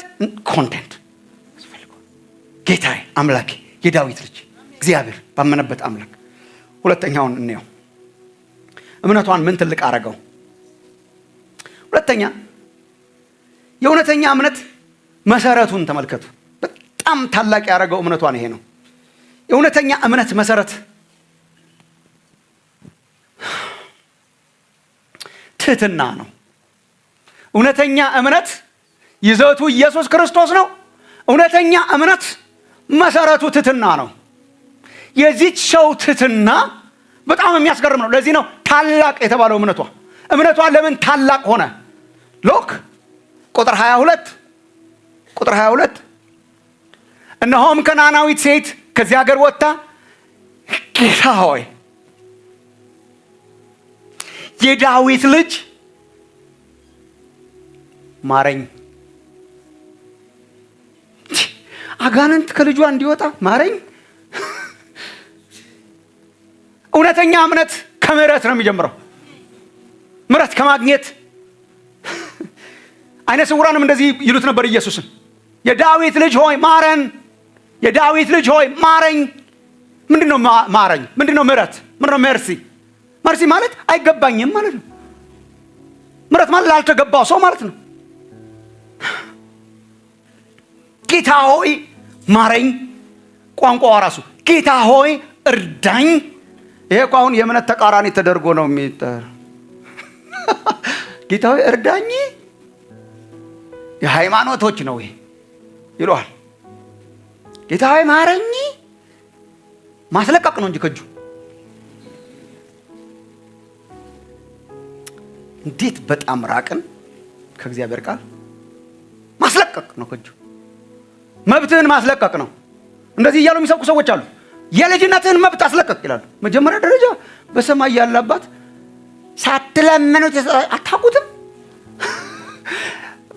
ኮንቴንት ያስፈልገዋል። ጌታዬ አምላኬ የዳዊት ልጅ እግዚአብሔር ባመነበት አምላክ። ሁለተኛውን እንየው። እምነቷን ምን ትልቅ አረገው? ሁለተኛ የእውነተኛ እምነት መሰረቱን ተመልከቱ። በጣም ታላቅ ያደረገው እምነቷን ይሄ ነው። የእውነተኛ እምነት መሰረት ትህትና ነው። እውነተኛ እምነት ይዘቱ ኢየሱስ ክርስቶስ ነው። እውነተኛ እምነት መሰረቱ ትህትና ነው። የዚች ሰው ትህትና በጣም የሚያስገርም ነው። ለዚህ ነው ታላቅ የተባለው እምነቷ። እምነቷ ለምን ታላቅ ሆነ? ሎክ ቁጥር 22 እነሆም ከነዓናዊት ሴት ከዚህ ሀገር ወጥታ ጌታ ሆይ የዳዊት ልጅ ማረኝ። አጋንንት ከልጇ እንዲወጣ ማረኝ። እውነተኛ እምነት ከምህረት ነው የሚጀምረው። ምህረት ከማግኘት አይነ ስውራንም እንደዚህ ይሉት ነበር ኢየሱስን፣ የዳዊት ልጅ ሆይ ማረን፣ የዳዊት ልጅ ሆይ ማረኝ። ምንድነው ማረኝ? ምንድነው ምህረት? ምንድነው መርሲ? መርሲ ማለት አይገባኝም ማለት ነው። ምህረት ማለት ላልተገባው ሰው ማለት ነው። ጌታ ሆይ ማረኝ፣ ቋንቋው ራሱ ጌታ ሆይ እርዳኝ። ይሄ እኮ አሁን የእምነት ተቃራኒ ተደርጎ ነው የሚጠራ። ጌታ ሆይ እርዳኝ የሃይማኖቶች ነው ይሄ ይሏል። ጌታ ሆይ ማረኝ ማስለቀቅ ነው እንጂ ከጁ እንዴት በጣም ራቅን ከእግዚአብሔር ቃል። ማስለቀቅ ነው ከጁ፣ መብትህን ማስለቀቅ ነው። እንደዚህ እያሉ የሚሰብኩ ሰዎች አሉ። የልጅነትህን መብት አስለቀቅ ይላሉ። መጀመሪያ ደረጃ በሰማይ ያለ አባት ሳትለምኑት አታውቁትም።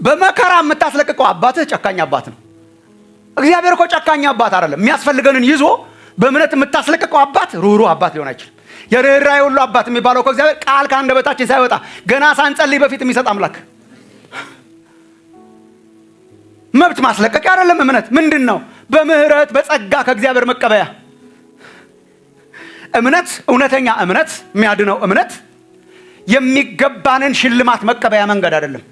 በመከራ የምታስለቅቀው አባትህ ጨካኝ አባት ነው። እግዚአብሔር እኮ ጨካኝ አባት አይደለም። የሚያስፈልገንን ይዞ በእምነት የምታስለቅቀው አባት ሩህሩህ አባት ሊሆን አይችልም። የርኅራኄ ሁሉ አባት የሚባለው እኮ እግዚአብሔር ቃል ከአንደበታችን ሳይወጣ ገና ሳንጸልይ በፊት የሚሰጥ አምላክ። መብት ማስለቀቂያ አይደለም። እምነት ምንድን ነው? በምህረት በጸጋ ከእግዚአብሔር መቀበያ እምነት። እውነተኛ እምነት፣ የሚያድነው እምነት የሚገባንን ሽልማት መቀበያ መንገድ አይደለም።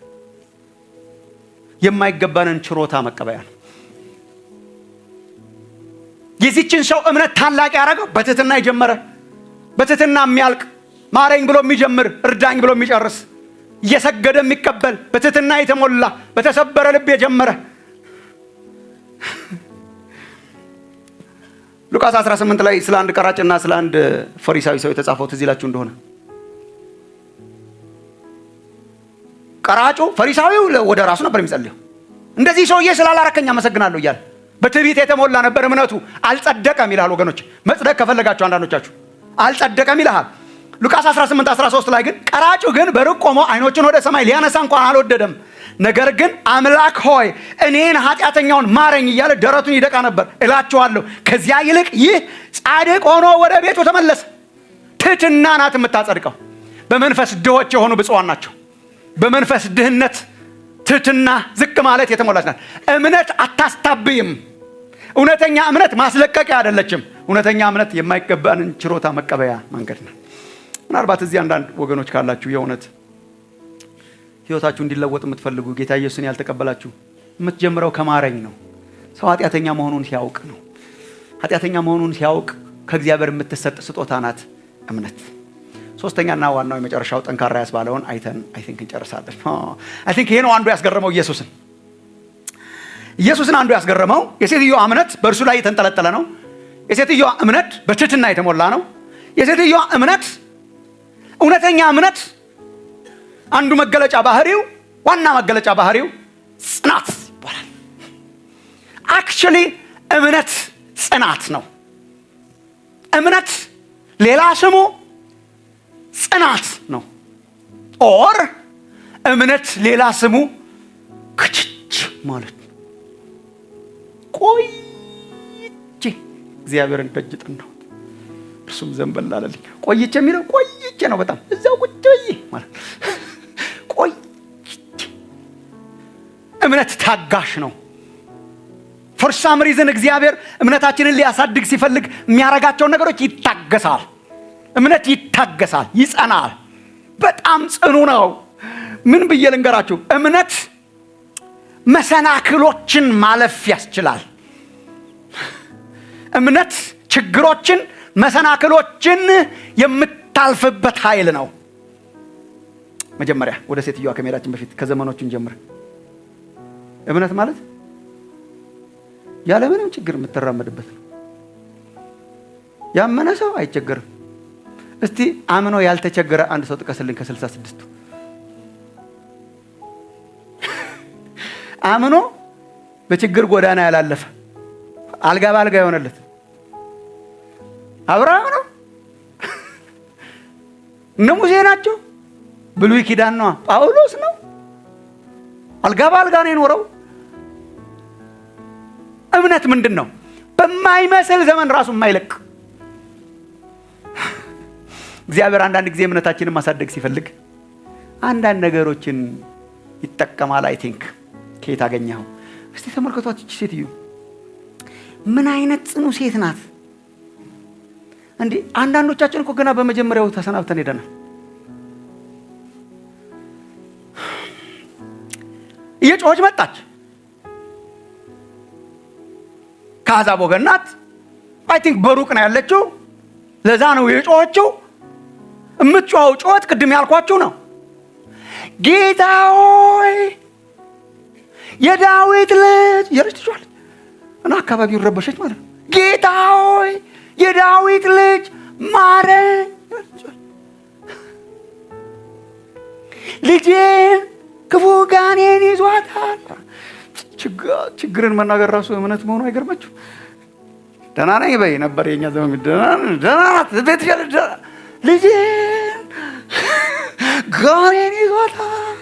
የማይገባንን ችሮታ መቀበያ ነው። የዚችን ሰው እምነት ታላቅ ያደረገው በትህትና የጀመረ፣ በትህትና የሚያልቅ፣ ማረኝ ብሎ የሚጀምር፣ እርዳኝ ብሎ የሚጨርስ፣ እየሰገደ የሚቀበል፣ በትህትና የተሞላ፣ በተሰበረ ልብ የጀመረ። ሉቃስ 18 ላይ ስለ አንድ ቀራጭና ስለ አንድ ፈሪሳዊ ሰው የተጻፈው ትዝ ይላችሁ እንደሆነ ቀራጩ ፈሪሳዊው ወደ ራሱ ነበር የሚጸልየው። እንደዚህ ሰውዬ ስላላረከኝ አመሰግናለሁ እያለ በትዕቢት የተሞላ ነበር እምነቱ። አልጸደቀም ይላል ወገኖች። መጽደቅ ከፈለጋችሁ አንዳንዶቻችሁ አልጸደቀም ይልሃል። ሉቃስ 18:13 ላይ ግን ቀራጩ ግን በሩቅ ቆሞ አይኖቹን ወደ ሰማይ ሊያነሳ እንኳን አልወደደም። ነገር ግን አምላክ ሆይ እኔን ኃጢአተኛውን ማረኝ እያለ ደረቱን ይደቃ ነበር። እላችኋለሁ ከዚያ ይልቅ ይህ ጻድቅ ሆኖ ወደ ቤቱ ተመለሰ። ትሕትና ናት የምታጸድቀው። በመንፈስ ድሆች የሆኑ ብፁዓን ናቸው። በመንፈስ ድህነት ትሕትና ዝቅ ማለት የተሞላች ናት። እምነት አታስታብይም። እውነተኛ እምነት ማስለቀቂያ አይደለችም። እውነተኛ እምነት የማይገባንን ችሮታ መቀበያ መንገድ ነው። ምናልባት እዚህ አንዳንድ ወገኖች ካላችሁ የእውነት ህይወታችሁ እንዲለወጥ የምትፈልጉ ጌታ ኢየሱስን ያልተቀበላችሁ የምትጀምረው ከማረኝ ነው። ሰው ኃጢአተኛ መሆኑን ሲያውቅ ነው። ኃጢአተኛ መሆኑን ሲያውቅ ከእግዚአብሔር የምትሰጥ ስጦታ ናት እምነት። ሶስተኛና ዋናው የመጨረሻው ጠንካራ ያስባለውን አይተን አይ ቲንክ እንጨርሳለን። አይ ቲንክ ይሄ ነው አንዱ ያስገረመው ኢየሱስን አንዱ ያስገረመው የሴትዮዋ እምነት በእርሱ ላይ የተንጠለጠለ ነው። የሴትዮዋ እምነት በትህትና የተሞላ ነው። የሴትዮዋ እምነት እውነተኛ እምነት አንዱ መገለጫ ባህሪው፣ ዋና መገለጫ ባህሪው ጽናት ይባላል። አክቹሊ እምነት ጽናት ነው። እምነት ሌላ ስሙ ጽናት ነው። ኦር እምነት ሌላ ስሙ ክችች ማለት ነው። ቆይቼ እግዚአብሔርን ደጅ ጠናሁት እርሱም ዘንበል አለልኝ። ቆይቼ የሚለው ቆይቼ ነው። በጣም እዛው ቁጭ ብዬ ማለት ቆይቼ። እምነት ታጋሽ ነው። ፎር ሳም ሪዝን እግዚአብሔር እምነታችንን ሊያሳድግ ሲፈልግ የሚያረጋቸውን ነገሮች ይታገሳል። እምነት ይታገሳል፣ ይጸናል። በጣም ጽኑ ነው። ምን ብዬ ልንገራችሁ? እምነት መሰናክሎችን ማለፍ ያስችላል። እምነት ችግሮችን፣ መሰናክሎችን የምታልፍበት ኃይል ነው። መጀመሪያ ወደ ሴትዮዋ ከመሄዳችን በፊት ከዘመኖቹን ጀምር። እምነት ማለት ያለምንም ችግር የምትራመድበት ነው። ያመነ ሰው አይቸገርም። እስቲ አምኖ ያልተቸገረ አንድ ሰው ጥቀስልኝ ከ66ቱ። አምኖ በችግር ጎዳና ያላለፈ አልጋ ባልጋ የሆነለት አብርሃም ነው? እነ ሙሴ ናቸው? ብሉይ ኪዳን ነው? ጳውሎስ ነው? አልጋ ባልጋ ነው የኖረው? እምነት ምንድን ነው? በማይመስል ዘመን ራሱ የማይለቅ እግዚአብሔር አንዳንድ ጊዜ እምነታችንን ማሳደግ ሲፈልግ አንዳንድ ነገሮችን ይጠቀማል። አይ ቲንክ ከየት አገኘኸው? እስቲ ተመልከቷት። እቺ ሴትዮ ምን አይነት ጽኑ ሴት ናት እንዴ! አንዳንዶቻችን እኮ ገና በመጀመሪያው ተሰናብተን ሄደናል። እየጮኸች መጣች። ከአሕዛብ ወገን ናት። አይ ቲንክ በሩቅ ነው ያለችው። ለዛ ነው የጮኸችው። የምትጮኸው ጮኸት ቅድም ያልኳችሁ ነው። ጌታ ሆይ የዳዊት ልጅ እያለች ትጮኻለች እና አካባቢውን ረበሸች ማለት ነው። ጌታ ሆይ የዳዊት ልጅ ማረኝ፣ ልጄን ክፉ ጋኔን ይዟታል። ችግርን መናገር ራሱ እምነት መሆኑ አይገርማችሁ? ደህና ነኝ በይ ነበር የኛ ዘመን። ደህና ናት ቤት ያለ ልጄን ጋኔን ይዟታል።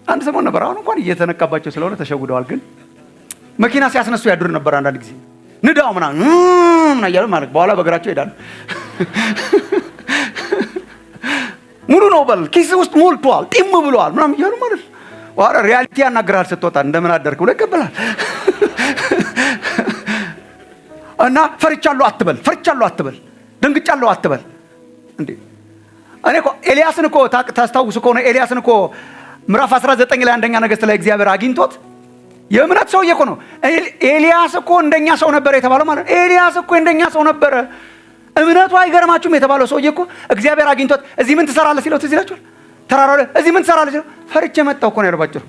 አንድ ሰሞን ነበር። አሁን እንኳን እየተነቃባቸው ስለሆነ ተሸውደዋል። ግን መኪና ሲያስነሱ ያድር ነበር። አንዳንድ ጊዜ ንዳው ምናምን እያሉ ማለት በኋላ በእግራቸው ይሄዳሉ። ሙሉ ነው በል ኪስ ውስጥ ሞልቷል ጢም ብሏል ምናምን እያሉ ማለት ነው። ዋራ ሪያሊቲ ያናግራል። ስትወጣ እንደምን አደርክ ብሎ ይቀበላል። እና ፈርቻለሁ አትበል፣ ደንግጫለሁ አትበል። እንዴ እኔ እኮ ኤልያስን እኮ ታስታውሱ ከሆነ ኤልያስን እኮ ምዕራፍ 19 ላይ አንደኛ ነገሥት ላይ እግዚአብሔር አግኝቶት የእምነት ሰውዬ እኮ ነው። ኤልያስ እኮ እንደኛ ሰው ነበር የተባለው ማለት ነው። ኤልያስ እኮ እንደኛ ሰው ነበረ። እምነቱ አይገርማችሁም የተባለው ሰውዬ እኮ እግዚአብሔር አግኝቶት እዚህ ምን ትሰራለህ ሲለው ትዝ ይላችኋል። ተራራው ላይ እዚህ ምን ትሰራለህ ሲለው ፈርቼ መጣሁ እኮ ነው ያልባቸው።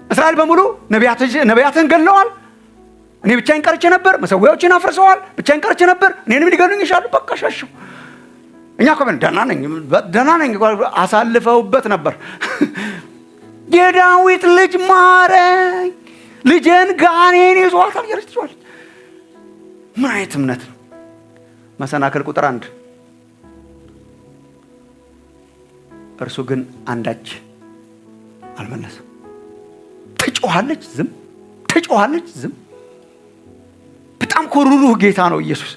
እስራኤል በሙሉ ነቢያትን ገለዋል። እኔ ብቻዬን ቀርቼ ነበር። መሰዊያዎችን አፍርሰዋል። ብቻዬን ቀርቼ ነበር። እኔንም ሊገሉኝ ይሻሉ። በቃ ሸሽው። እኛ እኮ ደህና ነኝ አሳልፈውበት ነበር። የዳዊት ልጅ ማረኝ፣ ልጄን ጋኔን ይዟታል እያለች ትጮኻለች። ምን አይነት እምነት ነው? መሰናክል ቁጥር 1 እርሱ ግን አንዳች አልመለሰም። ትጮኻለች ዝም፣ ትጮኻለች ዝም። በጣም ኮሩሩህ ጌታ ነው ኢየሱስ።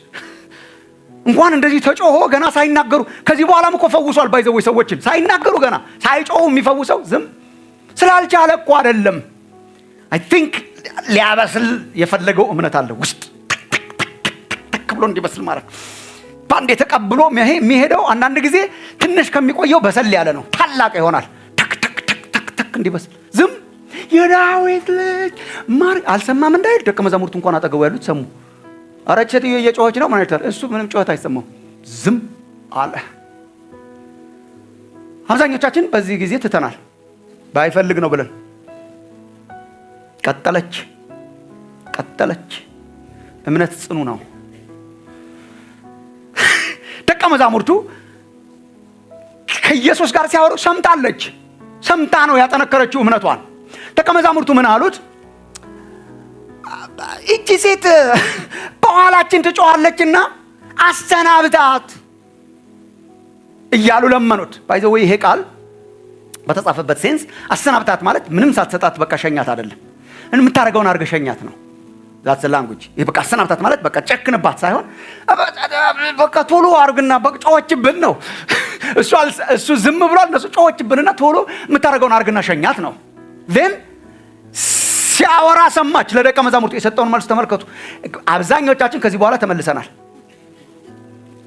እንኳን እንደዚህ ተጮሆ ገና ሳይናገሩ ከዚህ በኋላም እኮ ፈውሷል። ባይዘው ሰዎችን ሳይናገሩ ገና ሳይጮሁ የሚፈውሰው ዝም ስላልቻለ እኮ አይደለም። አይ ቲንክ ሊያበስል የፈለገው እምነት አለ ውስጥ ተከብሎ እንዲበስል ማለት ባንዴ ተቀብሎ የሚሄደው አንዳንድ ጊዜ ትንሽ ከሚቆየው በሰል ያለ ነው። ታላቅ ይሆናል። ተክ ተክ ተክ ተክ ተክ እንዲበስል ዝም። የዳዊት ልጅ ማር አልሰማም እንዳይል ደቀ መዛሙርቱ እንኳን አጠገቡ ያሉት ሰሙ። አረች ሴትዮ እየጮኸች ነው ማለት ነው። እሱ ምንም ጮኸት አይሰማው ዝም አለ። አብዛኞቻችን በዚህ ጊዜ ትተናል። ባይፈልግ ነው ብለን ቀጠለች። እምነት ጽኑ ነው። ደቀ መዛሙርቱ ከኢየሱስ ጋር ሲያወሩ ሰምታለች። ሰምታ ነው ያጠነከረችው እምነቷን። ደቀ መዛሙርቱ ምን አሉት? እቺ ሴት በኋላችን ትጮኻለችና አሰናብታት እያሉ ለመኑት። ባይዘው ይሄ ቃል በተጻፈበት ሴንስ አሰናብታት ማለት ምንም ሳትሰጣት በቃ ሸኛት አይደለም። የምታረገውን አድርገህ ሸኛት ነው። ዛትስ ላንጉጅ። ይሄ በቃ አሰናብታት ማለት በቃ ጨክንባት ሳይሆን በቃ ቶሎ አድርግና በቃ ጮኸችብን ነው። እሱ ዝም ብሏል። እነሱ ጮኸችብንና ቶሎ የምታረገውን አድርግና ሸኛት ነው። then ሲያወራ ሰማች። ለደቀ መዛሙርቱ የሰጠውን መልስ ተመልከቱ። አብዛኞቻችን ከዚህ በኋላ ተመልሰናል።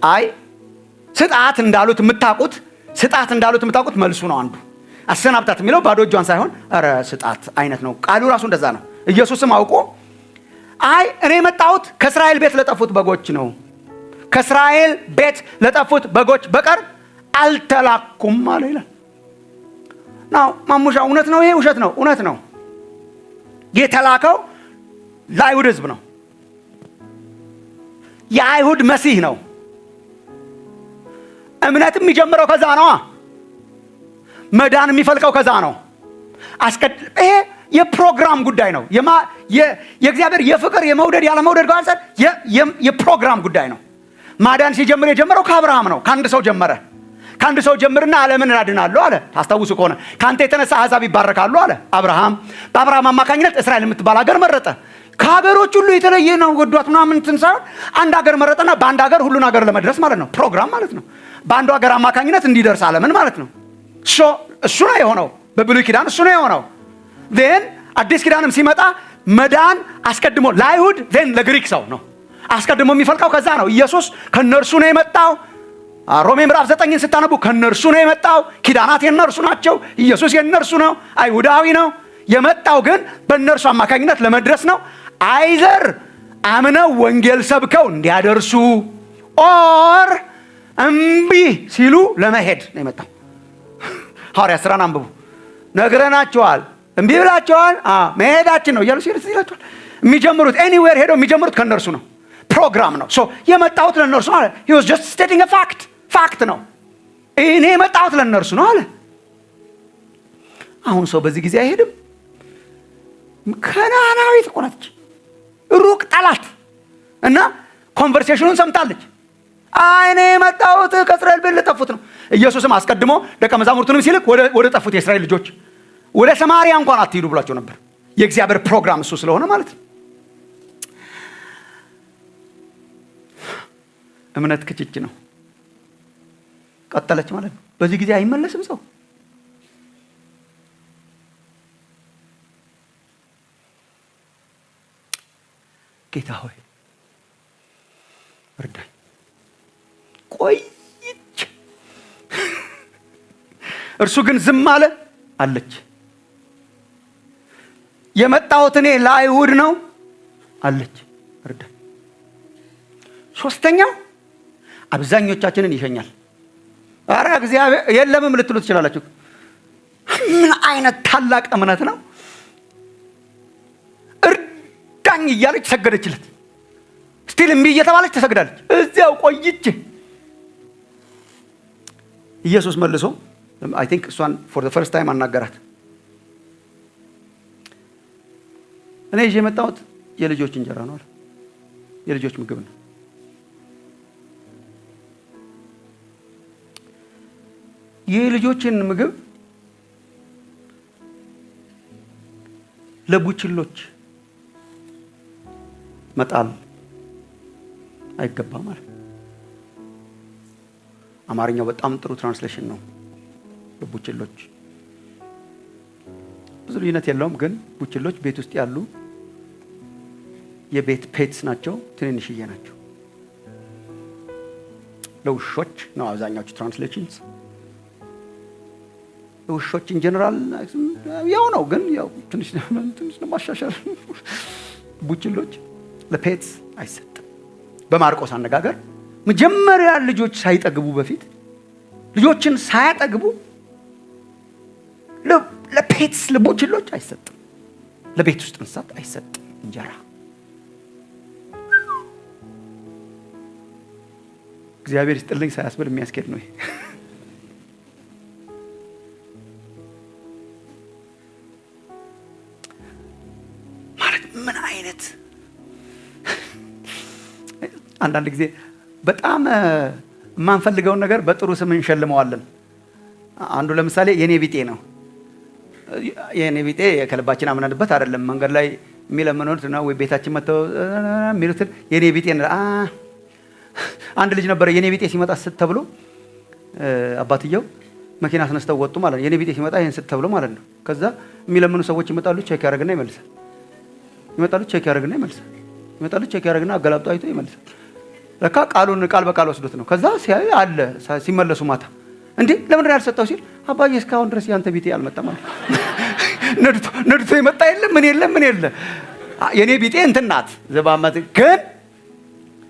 አይ ስጣት እንዳሉት የምታውቁት መልሱ ነው። አንዱ አሰናብታት የሚለው ባዶ እጇን ሳይሆን ኧረ ስጣት አይነት ነው። ቃሉ ራሱ እንደዛ ነው። ኢየሱስም አውቆ አይ እኔ የመጣሁት ከእስራኤል ቤት ለጠፉት በጎች ነው፣ ከእስራኤል ቤት ለጠፉት በጎች በቀር አልተላኩም አለ ይላል። ናው ማሙሻ እውነት ነው ይሄ? ውሸት ነው? እውነት ነው። የተላከው ለአይሁድ ሕዝብ ነው። የአይሁድ መሲህ ነው። እምነትም የሚጀምረው ከዛ ነው። መዳን የሚፈልቀው ከዛ ነው። ይሄ የፕሮግራም ጉዳይ ነው። የእግዚአብሔር የፍቅር የመውደድ ያለ መውደድ ጋር የፕሮግራም ጉዳይ ነው። ማዳን ሲጀምር የጀመረው ከአብርሃም ነው። ከአንድ ሰው ጀመረ። ከአንድ ሰው ጀምርና ዓለምን እናድናለሁ አለ። ታስታውሱ ከሆነ ከአንተ የተነሳ አሕዛብ ይባረካሉ አለ አብርሃም። በአብርሃም አማካኝነት እስራኤል የምትባል ሀገር መረጠ። ከሀገሮች ሁሉ የተለየ ነው ወዷት ምናምን እንትን ሳይሆን አንድ ሀገር መረጠና በአንድ ሀገር ሁሉን ሀገር ለመድረስ ማለት ነው። ፕሮግራም ማለት ነው። በአንዱ ሀገር አማካኝነት እንዲደርስ ዓለምን ማለት ነው። እሱ ነው የሆነው። በብሉይ ኪዳን እሱ ነው የሆነው። ዜን አዲስ ኪዳንም ሲመጣ መዳን አስቀድሞ ለአይሁድ ዜን ለግሪክ ሰው ነው አስቀድሞ የሚፈልቀው ከዛ ነው። ኢየሱስ ከነርሱ ነው የመጣው። ሮሜ ምዕራፍ 9ን ስታነቡ ከነርሱ ነው የመጣው። ኪዳናት የነርሱ ናቸው። ኢየሱስ የነርሱ ነው። አይሁዳዊ ነው። የመጣው ግን በእነርሱ አማካኝነት ለመድረስ ነው። አይዘር አምነው ወንጌል ሰብከው እንዲያደርሱ ኦር እምቢ ሲሉ ለመሄድ ነው የመጣው። ሐዋርያት ሥራን አንብቡ። ነግረናቸዋል፣ እምቢ ብላቸዋል፣ መሄዳችን ነው እያሉ ይላቸዋል። የሚጀምሩት ኤኒዌር ሄደው የሚጀምሩት ከነርሱ ነው። ፕሮግራም ነው። የመጣሁት ለነርሱ ነው አለ። he was just stating a ፋክት ነው። እኔ የመጣሁት ለነርሱ ነው አለ። አሁን ሰው በዚህ ጊዜ አይሄድም። ከናናዊት ቆናች ሩቅ ጠላት እና ኮንቨርሴሽኑን ሰምታለች። እኔ የመጣሁት ከእስራኤል ቤት ለጠፉት ነው። ኢየሱስም አስቀድሞ ደቀ መዛሙርቱንም ሲልክ ወደ ጠፉት የእስራኤል ልጆች ወደ ሰማርያ እንኳን አትሄዱ ብሏቸው ነበር። የእግዚአብሔር ፕሮግራም እሱ ስለሆነ ማለት ነው። እምነት ክችች ነው። ቀጠለች ማለት ነው። በዚህ ጊዜ አይመለስም ሰው። ጌታ ሆይ እርዳኝ። ቆይች እርሱ ግን ዝም አለ አለች። የመጣሁት እኔ ለአይሁድ ነው አለች። እርዳኝ። ሶስተኛው አብዛኞቻችንን ይሸኛል። ኧረ እግዚአብሔር የለምም ልትሉ ትችላላችሁ። ምን አይነት ታላቅ እምነት ነው! እርዳኝ እያለች ሰገደችለት። ስቲል እምቢ እየተባለች ተሰግዳለች። እዚያው ቆይች። ኢየሱስ መልሶ አይ ቲንክ እሷን ፎር ዘ ፈርስት ታይም አናገራት። እኔ ይዤ የመጣሁት የልጆች እንጀራ ነው አለ። የልጆች ምግብ ነው። የልጆችን ምግብ ለቡችሎች መጣል አይገባም ማለት። አማርኛው በጣም ጥሩ ትራንስሌሽን ነው። ለቡችሎች ብዙ ልዩነት የለውም፣ ግን ቡችሎች ቤት ውስጥ ያሉ የቤት ፔትስ ናቸው። ትንንሽዬ ናቸው። ለውሾች ነው አብዛኛዎቹ ትራንስሌሽንስ። ውሾች ኢን ጀነራል ያው ነው፣ ግን ያው ትንሽ ነው ማሻሻል። ቡችሎች ለፔትስ አይሰጥም። በማርቆስ አነጋገር መጀመሪያ ልጆች ሳይጠግቡ በፊት ልጆችን ሳያጠግቡ ለፔትስ ለቡችሎች አይሰጥም። ለቤት ውስጥ እንስሳት አይሰጥም እንጀራ። እግዚአብሔር ይስጥልኝ ሳያስብል የሚያስኬድ ነው ይሄ። ምን አይነት አንዳንድ ጊዜ በጣም የማንፈልገውን ነገር በጥሩ ስም እንሸልመዋለን። አንዱ ለምሳሌ የኔ ቢጤ ነው። የኔ ቢጤ ከልባችን አምነንበት አይደለም መንገድ ላይ የሚለምኑት ነው ወይ ቤታችን መተው የሚሉትን የኔ ቢጤ ነው። አንድ ልጅ ነበረ የኔ ቢጤ ሲመጣ ተብሎ አባትየው መኪና አስነስተው ወጡ ማለት ነው። የኔ ቢጤ ሲመጣ ይሄን ተብሎ ማለት ነው። ከዛ የሚለምኑ ሰዎች ይመጣሉ፣ ቼክ ያደርግና ይመልሳል። ይመጣሉ፣ ቼክ ያደርግና ይመልሳል። ይመጣሉ፣ ቼክ ያደርግና አገላብጦ አይቶ ይመልሳል። ለካ ቃሉን ቃል በቃል ወስዶት ነው። ከዛ ሲያይ አለ ሲመለሱ ማታ እንዴ ለምን ያልሰጠው ሲል አባዬ እስካሁን ድረስ ያንተ ቢጤ አልመጣም ማለት ነድቶ ይመጣ የለም ምን የለ የኔ ቢጤ እንትን ናት ዘባማት። ግን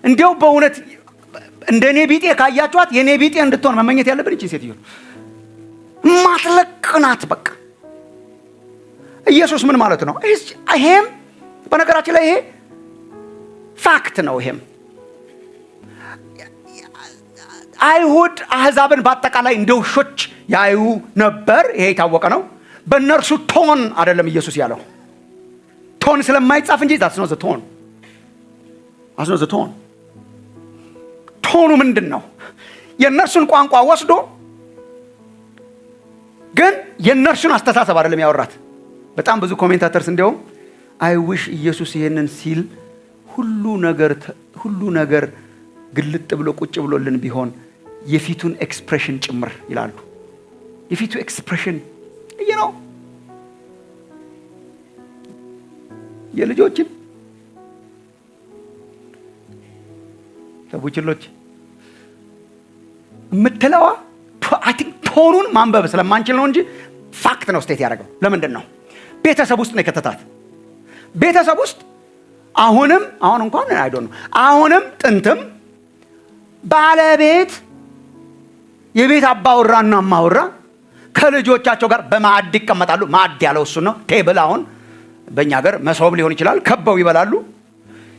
እንዴው በእውነት እንደኔ ቢጤ ካያችኋት የኔ ቢጤ እንድትሆን መመኘት ያለብን እቺ ሴትዮ ማትለቅናት። በቃ ኢየሱስ ምን ማለት ነው? ይሄም በነገራችን ላይ ይሄ ፋክት ነው። ይሄም አይሁድ አህዛብን በአጠቃላይ እንደ ውሾች ያዩ ነበር። ይሄ የታወቀ ነው። በእነርሱ ቶን አይደለም ኢየሱስ ያለው። ቶን ስለማይጻፍ እንጂ that's not the tone. that's not the tone. ቶኑ ምንድን ነው? የእነርሱን ቋንቋ ወስዶ የነርሱን አስተሳሰብ አይደለም ያወራት። በጣም ብዙ ኮሜንታተርስ እንዲያውም አይ ዊሽ ኢየሱስ ይሄንን ሲል ሁሉ ነገር ግልጥ ብሎ ቁጭ ብሎልን ቢሆን የፊቱን ኤክስፕሬሽን ጭምር ይላሉ። የፊቱ ኤክስፕሬሽን ነው የልጆችን ለቡችሎች የምትለዋ አይ ቲንክ ቶኑን ማንበብ ስለማንችል ነው እንጂ ፋክት ነው ስቴት ያደረገው። ለምንድን ነው ቤተሰብ ውስጥ ነው የከተታት። ቤተሰብ ውስጥ አሁን እንኳን አይ ዶንት ኖ አሁንም ጥንትም ባለቤት የቤት አባወራና ማወራ ከልጆቻቸው ጋር በማዕድ ይቀመጣሉ። ማዕድ ያለው እሱ ነው። ቴብል አሁን በእኛ ሀገር መሶብ ሊሆን ይችላል። ከበው ይበላሉ።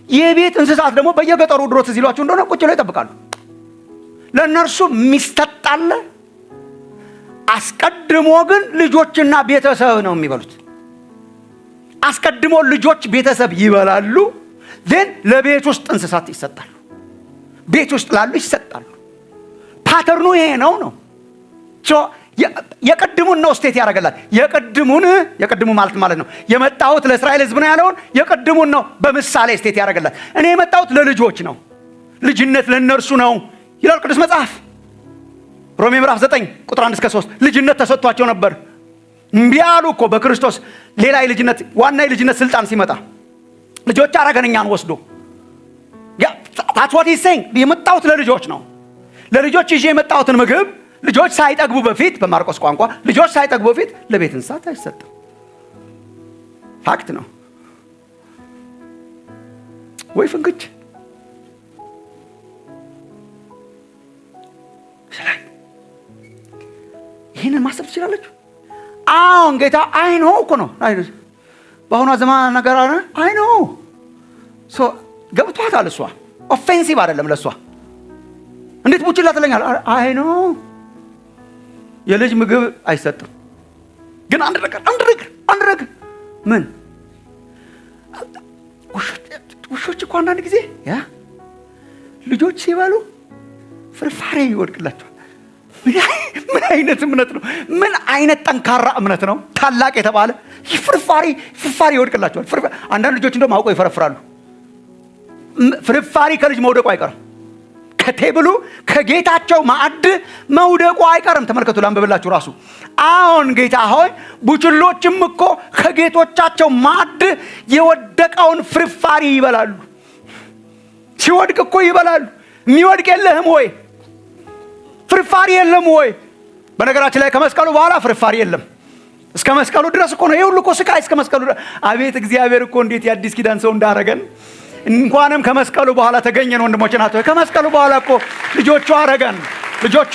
የቤት እንስሳት ደግሞ በየገጠሩ ድሮ ትዝ ይሏቸው እንደሆነ ቁጭ ብለው ይጠብቃሉ። ለእነርሱ ሚስተጣለ አስቀድሞ ግን ልጆችና ቤተሰብ ነው የሚበሉት። አስቀድሞ ልጆች ቤተሰብ ይበላሉ። ዘን ለቤት ውስጥ እንስሳት ይሰጣሉ። ቤት ውስጥ ላሉ ይሰጣሉ። ፓተርኑ ይሄ ነው። የቀድሙን ነው ስቴት ያደርገላል። የቀድሙ ማለት ነው የመጣሁት ለእስራኤል ሕዝብ ነው ያለውን የቀድሙን ነው በምሳሌ ስቴት ያደርገላል። እኔ የመጣሁት ለልጆች ነው፣ ልጅነት ለእነርሱ ነው ይላል ቅዱስ መጽሐፍ። ሮሜ ምዕራፍ 9 ቁጥር 1 እስከ 3 ልጅነት ተሰጥቷቸው ነበር። እምቢ አሉ እኮ በክርስቶስ ሌላ የልጅነት ዋና የልጅነት ስልጣን ሲመጣ ልጆች አረገን እኛን ወስዶ that's what he's saying። የመጣሁት ለልጆች ነው። ለልጆች ይዤ የመጣሁትን ምግብ ልጆች ሳይጠግቡ በፊት በማርቆስ ቋንቋ ልጆች ሳይጠግቡ በፊት ለቤት እንስሳት አይሰጥም። ፋክት ነው ወይ ፍንክች? ይህንን ማሰብ ትችላለች። አሁን ጌታ አይኖ እኮ ነው በአሁኗ ዘመን ነገር አለ አይኖ ገብቷታል። እሷ ኦፌንሲቭ አይደለም ለእሷ። እንዴት ቡችላ ትለኛል? አይኖ የልጅ ምግብ አይሰጥም። ግን አንድ ነገር ምን ውሾች እኮ አንዳንድ ጊዜ ልጆች ሲበሉ ፍርፋሪ ይወድቅላቸዋል። ምን አይነት እምነት ነው? ምን አይነት ጠንካራ እምነት ነው? ታላቅ የተባለ ፍርፋሪ ይወድቅላቸዋል። አንዳንድ ልጆች እንደውም አውቀው ይፈረፍራሉ። ፍርፋሪ ከልጅ መውደቁ አይቀርም። ከቴብሉ ከጌታቸው ማዕድ መውደቁ አይቀርም። ተመልከቱ፣ ላንብብላችሁ ራሱ። አሁን ጌታ ሆይ ቡችሎችም እኮ ከጌቶቻቸው ማዕድ የወደቀውን ፍርፋሪ ይበላሉ። ሲወድቅ እኮ ይበላሉ። የሚወድቅ የለህም ወይ? ፍርፋሪ የለም ወይ? በነገራችን ላይ ከመስቀሉ በኋላ ፍርፋሪ የለም። እስከ መስቀሉ ድረስ እኮ ነው የሁሉ እኮ ስቃይ። እስከ መስቀሉ ድረስ አቤት እግዚአብሔር እኮ እንዴት የአዲስ ኪዳን ሰው እንዳረገን። እንኳንም ከመስቀሉ በኋላ ተገኘን ወንድሞቼ ናቸው። ከመስቀሉ በኋላ እኮ ልጆቹ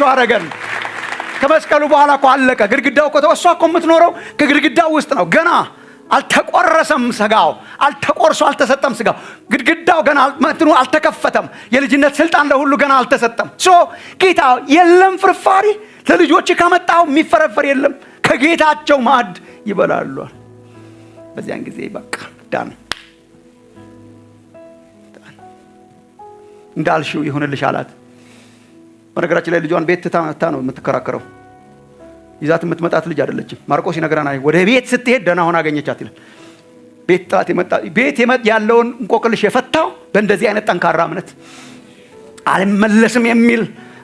አረገን። ከመስቀሉ በኋላ እኮ አለቀ። ግድግዳው እኮ እሷ እኮ የምትኖረው ከግድግዳው ውስጥ ነው። ገና አልተቆረሰም ስጋው፣ አልተቆርሶ አልተሰጠም ስጋው። ግድግዳው ገና አልተከፈተም። የልጅነት ስልጣን ለሁሉ ገና አልተሰጠም። ጌታ የለም ፍርፋሪ ለልጆች ካመጣው የሚፈረፈር የለም። ከጌታቸው ማዕድ ይበላሉ። በዚያን ጊዜ በቃ ዳን እንዳልሽው ይሁንልሽ አላት። በነገራችን ላይ ልጇን ቤት ትታ ነው የምትከራከረው። ይዛት የምትመጣት ልጅ አይደለችም። ማርቆስ ይነግረናል። ወደ ቤት ስትሄድ ደህና ሆና አገኘቻት ይላል። ቤት ያለውን እንቆቅልሽ የፈታው በእንደዚህ አይነት ጠንካራ እምነት፣ አልመለስም የሚል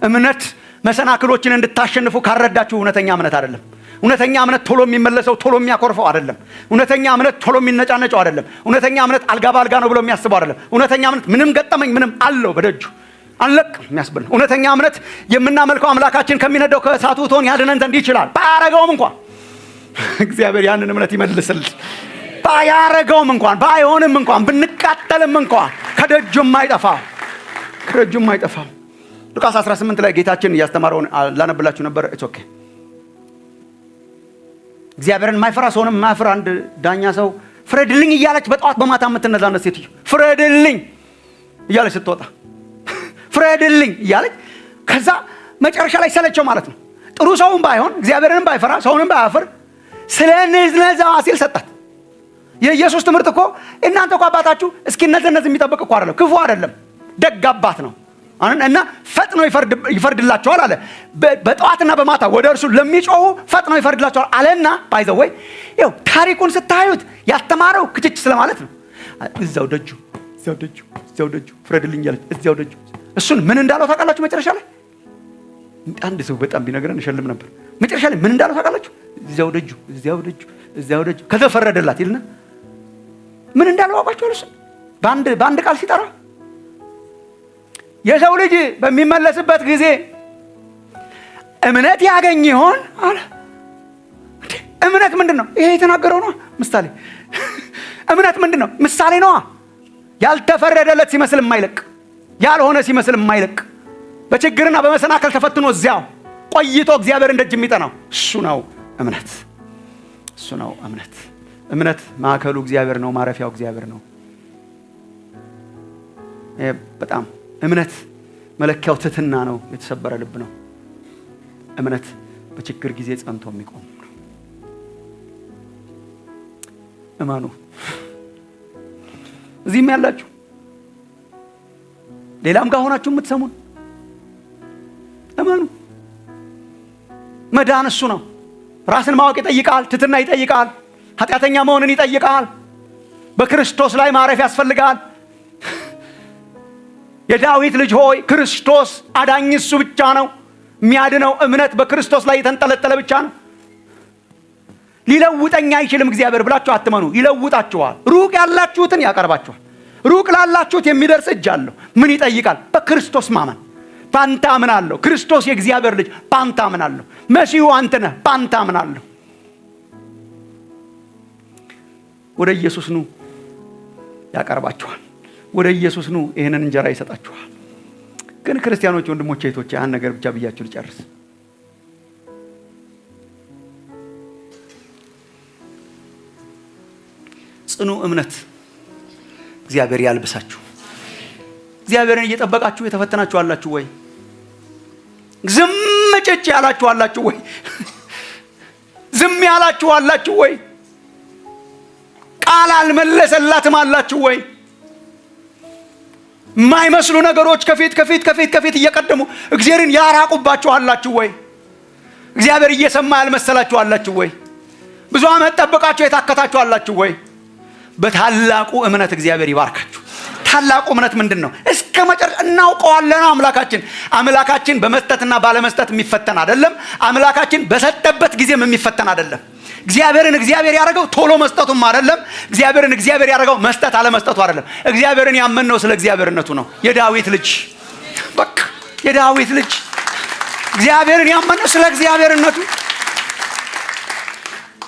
እምነት መሰናክሎችን እንድታሸንፉ ካረዳችሁ እውነተኛ እምነት አይደለም። እውነተኛ እምነት ቶሎ የሚመለሰው ቶሎ የሚያኮርፈው አይደለም። እውነተኛ እምነት ቶሎ የሚነጫነጨው አይደለም። እውነተኛ እምነት አልጋ ባልጋ ነው ብሎ የሚያስበው አይደለም። እውነተኛ እምነት ምንም ገጠመኝ ምንም አለው በደጁ አለቅ የሚያስብል። እውነተኛ እምነት የምናመልከው አምላካችን ከሚነደው ከእሳቱ እቶን ያድነን ዘንድ ይችላል። ባያረገውም እንኳን እግዚአብሔር ያንን እምነት ይመልስል። ባያረገውም እንኳን ባይሆንም እንኳን ብንቃጠልም እንኳን ከደጁም አይጠፋም። ሉቃስ 18 ላይ ጌታችን እያስተማረውን ላነብላችሁ ነበር። ኦኬ እግዚአብሔርን የማይፈራ ሰውንም የማያፍር አንድ ዳኛ ሰው ፍረድልኝ እያለች በጠዋት በማታ የምትነዛነት ሴትዮ ፍረድልኝ እያለች ስትወጣ ፍረድልኝ እያለች ከዛ መጨረሻ ላይ ሰለቸው ማለት ነው። ጥሩ ሰውም ባይሆን እግዚአብሔርንም ባይፈራ ሰውንም ባያፍር ስለ ንዝነዛዋ ሲል ሰጣት። የኢየሱስ ትምህርት እኮ እናንተ እኮ አባታችሁ እስኪ ነዝነዝ የሚጠብቅ እኮ አይደለም፣ ክፉ አይደለም፣ ደግ አባት ነው። እና ፈጥኖ ይፈርድላቸዋል አለ። በጠዋትና በማታ ወደ እርሱ ለሚጮሁ ፈጥኖ ይፈርድላቸዋል አለና ባይዘው ወይ ይኸው ታሪኩን ስታዩት ያስተማረው ክችች ስለማለት ነው። እዛው ደጁ ፍረድልኝ ያለች እዛው ደጁ። እሱን ምን እንዳለው ታውቃላችሁ? መጨረሻ ላይ አንድ ሰው በጣም ቢነግረን እሸልም ነበር። መጨረሻ ላይ ምን እንዳለው ታውቃላችሁ? እዛው ደጁ ከተፈረደላት ይልና ምን እንዳለው አውቃችኋል? እሱ በአንድ ቃል ሲጠራ የሰው ልጅ በሚመለስበት ጊዜ እምነት ያገኝ ይሆን አለ። እምነት ምንድን ነው? ይሄ የተናገረው ነው ምሳሌ። እምነት ምንድን ነው? ምሳሌ ነዋ። ያልተፈረደለት ሲመስል የማይለቅ፣ ያልሆነ ሲመስል የማይለቅ፣ በችግርና በመሰናከል ተፈትኖ እዚያው ቆይቶ እግዚአብሔር እንደጅ የሚጠናው እሱ ነው እምነት። እሱ ነው እምነት። እምነት ማዕከሉ እግዚአብሔር ነው፣ ማረፊያው እግዚአብሔር ነው። በጣም እምነት መለኪያው ትሕትና ነው፣ የተሰበረ ልብ ነው። እምነት በችግር ጊዜ ጸንቶ የሚቆም ነው። እመኑ። እዚህም ያላችሁ ሌላም ጋር ሆናችሁ የምትሰሙን እመኑ። መዳን እሱ ነው። ራስን ማወቅ ይጠይቃል፣ ትሕትና ይጠይቃል፣ ኃጢአተኛ መሆንን ይጠይቃል። በክርስቶስ ላይ ማረፍ ያስፈልጋል። የዳዊት ልጅ ሆይ ክርስቶስ አዳኝ እሱ ብቻ ነው የሚያድነው። እምነት በክርስቶስ ላይ የተንጠለጠለ ብቻ ነው። ሊለውጠኝ አይችልም እግዚአብሔር ብላችሁ አትመኑ። ይለውጣችኋል። ሩቅ ያላችሁትን ያቀርባችኋል። ሩቅ ላላችሁት የሚደርስ እጅ አለው። ምን ይጠይቃል? በክርስቶስ ማመን። ባንተ አምናለሁ። ክርስቶስ የእግዚአብሔር ልጅ፣ ባንተ አምናለሁ። መሲሁ አንተ ነህ፣ ባንተ አምናለሁ። ወደ ኢየሱስ ኑ፣ ያቀርባችኋል። ወደ ኢየሱስ ኑ፣ ይህንን እንጀራ ይሰጣችኋል። ግን ክርስቲያኖች ወንድሞቼ እህቶቼ፣ አንድ ነገር ብቻ ብያችሁ ልጨርስ። ጽኑ እምነት እግዚአብሔር ያልብሳችሁ። እግዚአብሔርን እየጠበቃችሁ የተፈተናችሁ አላችሁ ወይ? ዝም ጭጭ ያላችሁ አላችሁ ወይ? ዝም ያላችሁ አላችሁ ወይ? ቃል አልመለሰላትም አላችሁ ወይ? የማይመስሉ ነገሮች ከፊት እየቀደሙ እግዚአብሔርን ያራቁባችሁ አላችሁ ወይ? እግዚአብሔር እየሰማ ያልመሰላችሁ አላችሁ ወይ? ብዙ ዓመት ጠብቃችሁ የታከታችሁ አላችሁ ወይ? በታላቁ እምነት እግዚአብሔር ይባርካችሁ። ታላቁ እምነት ምንድን ነው? እስከ መጨረሻ እናውቀዋለን። አምላካችን በመስጠትና ባለመስጠት የሚፈተን አይደለም። አምላካችን በሰጠበት ጊዜም የሚፈተን አይደለም። እግዚአብሔርን እግዚአብሔር ያደረገው ቶሎ መስጠቱም አይደለም። እግዚአብሔርን እግዚአብሔር ያደረገው መስጠት አለመስጠቱ አይደለም። እግዚአብሔርን ያመንነው ስለ እግዚአብሔርነቱ ነው። የዳዊት ልጅ በቃ የዳዊት ልጅ እግዚአብሔርን ያመንነው ስለ እግዚአብሔርነቱ።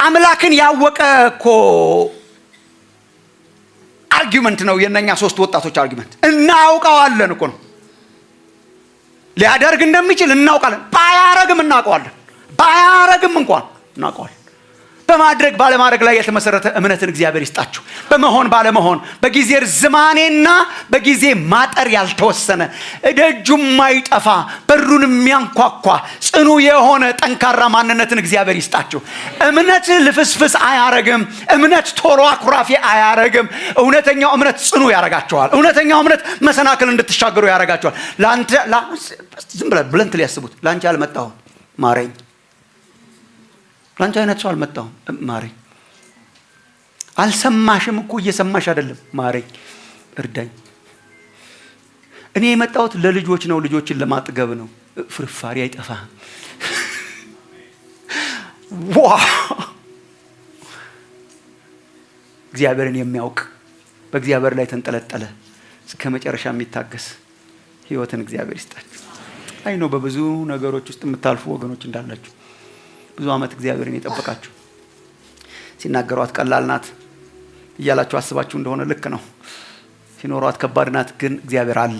አምላክን ያወቀ እኮ አርጊመንት ነው የነኛ ሶስት ወጣቶች አርጊመንት። እናውቀዋለን እኮ ነው። ሊያደርግ እንደሚችል እናውቃለን። ባያረግም እናውቀዋለን። ባያረግም እንኳን እናውቀዋለን። በማድረግ ባለማድረግ ላይ የተመሰረተ እምነትን እግዚአብሔር ይስጣችሁ። በመሆን ባለመሆን፣ በጊዜ ርዝማኔና በጊዜ ማጠር ያልተወሰነ፣ ደጁም ማይጠፋ በሩን የሚያንኳኳ ጽኑ የሆነ ጠንካራ ማንነትን እግዚአብሔር ይስጣችሁ። እምነት ልፍስፍስ አያረግም። እምነት ቶሎ አኩራፊ አያረግም። እውነተኛው እምነት ጽኑ ያረጋችኋል። እውነተኛው እምነት መሰናክል እንድትሻገሩ ያረጋችኋል። ላንተ ዝም ብለን ሊያስቡት ላንቺ አልመጣሁም ማረኝ፣ ላንቺ አይነት ሰው አልመጣሁም ማረኝ፣ አልሰማሽም እኮ እየሰማሽ አይደለም ማረኝ፣ እርዳኝ። እኔ የመጣሁት ለልጆች ነው፣ ልጆችን ለማጥገብ ነው። ፍርፋሪ አይጠፋም። ዋው! እግዚአብሔርን የሚያውቅ በእግዚአብሔር ላይ ተንጠለጠለ እስከ መጨረሻ የሚታገስ ህይወትን እግዚአብሔር ይስጣችሁ። አይ ነው በብዙ ነገሮች ውስጥ የምታልፉ ወገኖች እንዳላችሁ ብዙ ዓመት እግዚአብሔርን የጠበቃችሁ ሲናገሯት ቀላል ናት እያላችሁ አስባችሁ እንደሆነ ልክ ነው። ሲኖሯት ከባድ ናት። ግን እግዚአብሔር አለ፣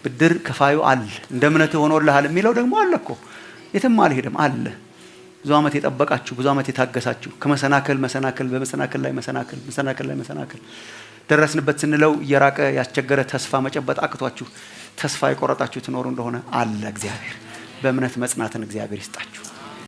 ብድር ከፋዩ አለ፣ እንደ እምነትህ ሆኖልሃል የሚለው ደግሞ አለ እኮ፣ የትም አልሄድም አለ። ብዙ ዓመት የጠበቃችሁ፣ ብዙ ዓመት የታገሳችሁ፣ ከመሰናከል በመሰናከል ላይ መሰናከል ደረስንበት ስንለው እየራቀ ያስቸገረ ተስፋ መጨበጥ አቅቷችሁ ተስፋ የቆረጣችሁ ትኖሩ እንደሆነ አለ እግዚአብሔር። በእምነት መጽናትን እግዚአብሔር ይስጣችሁ።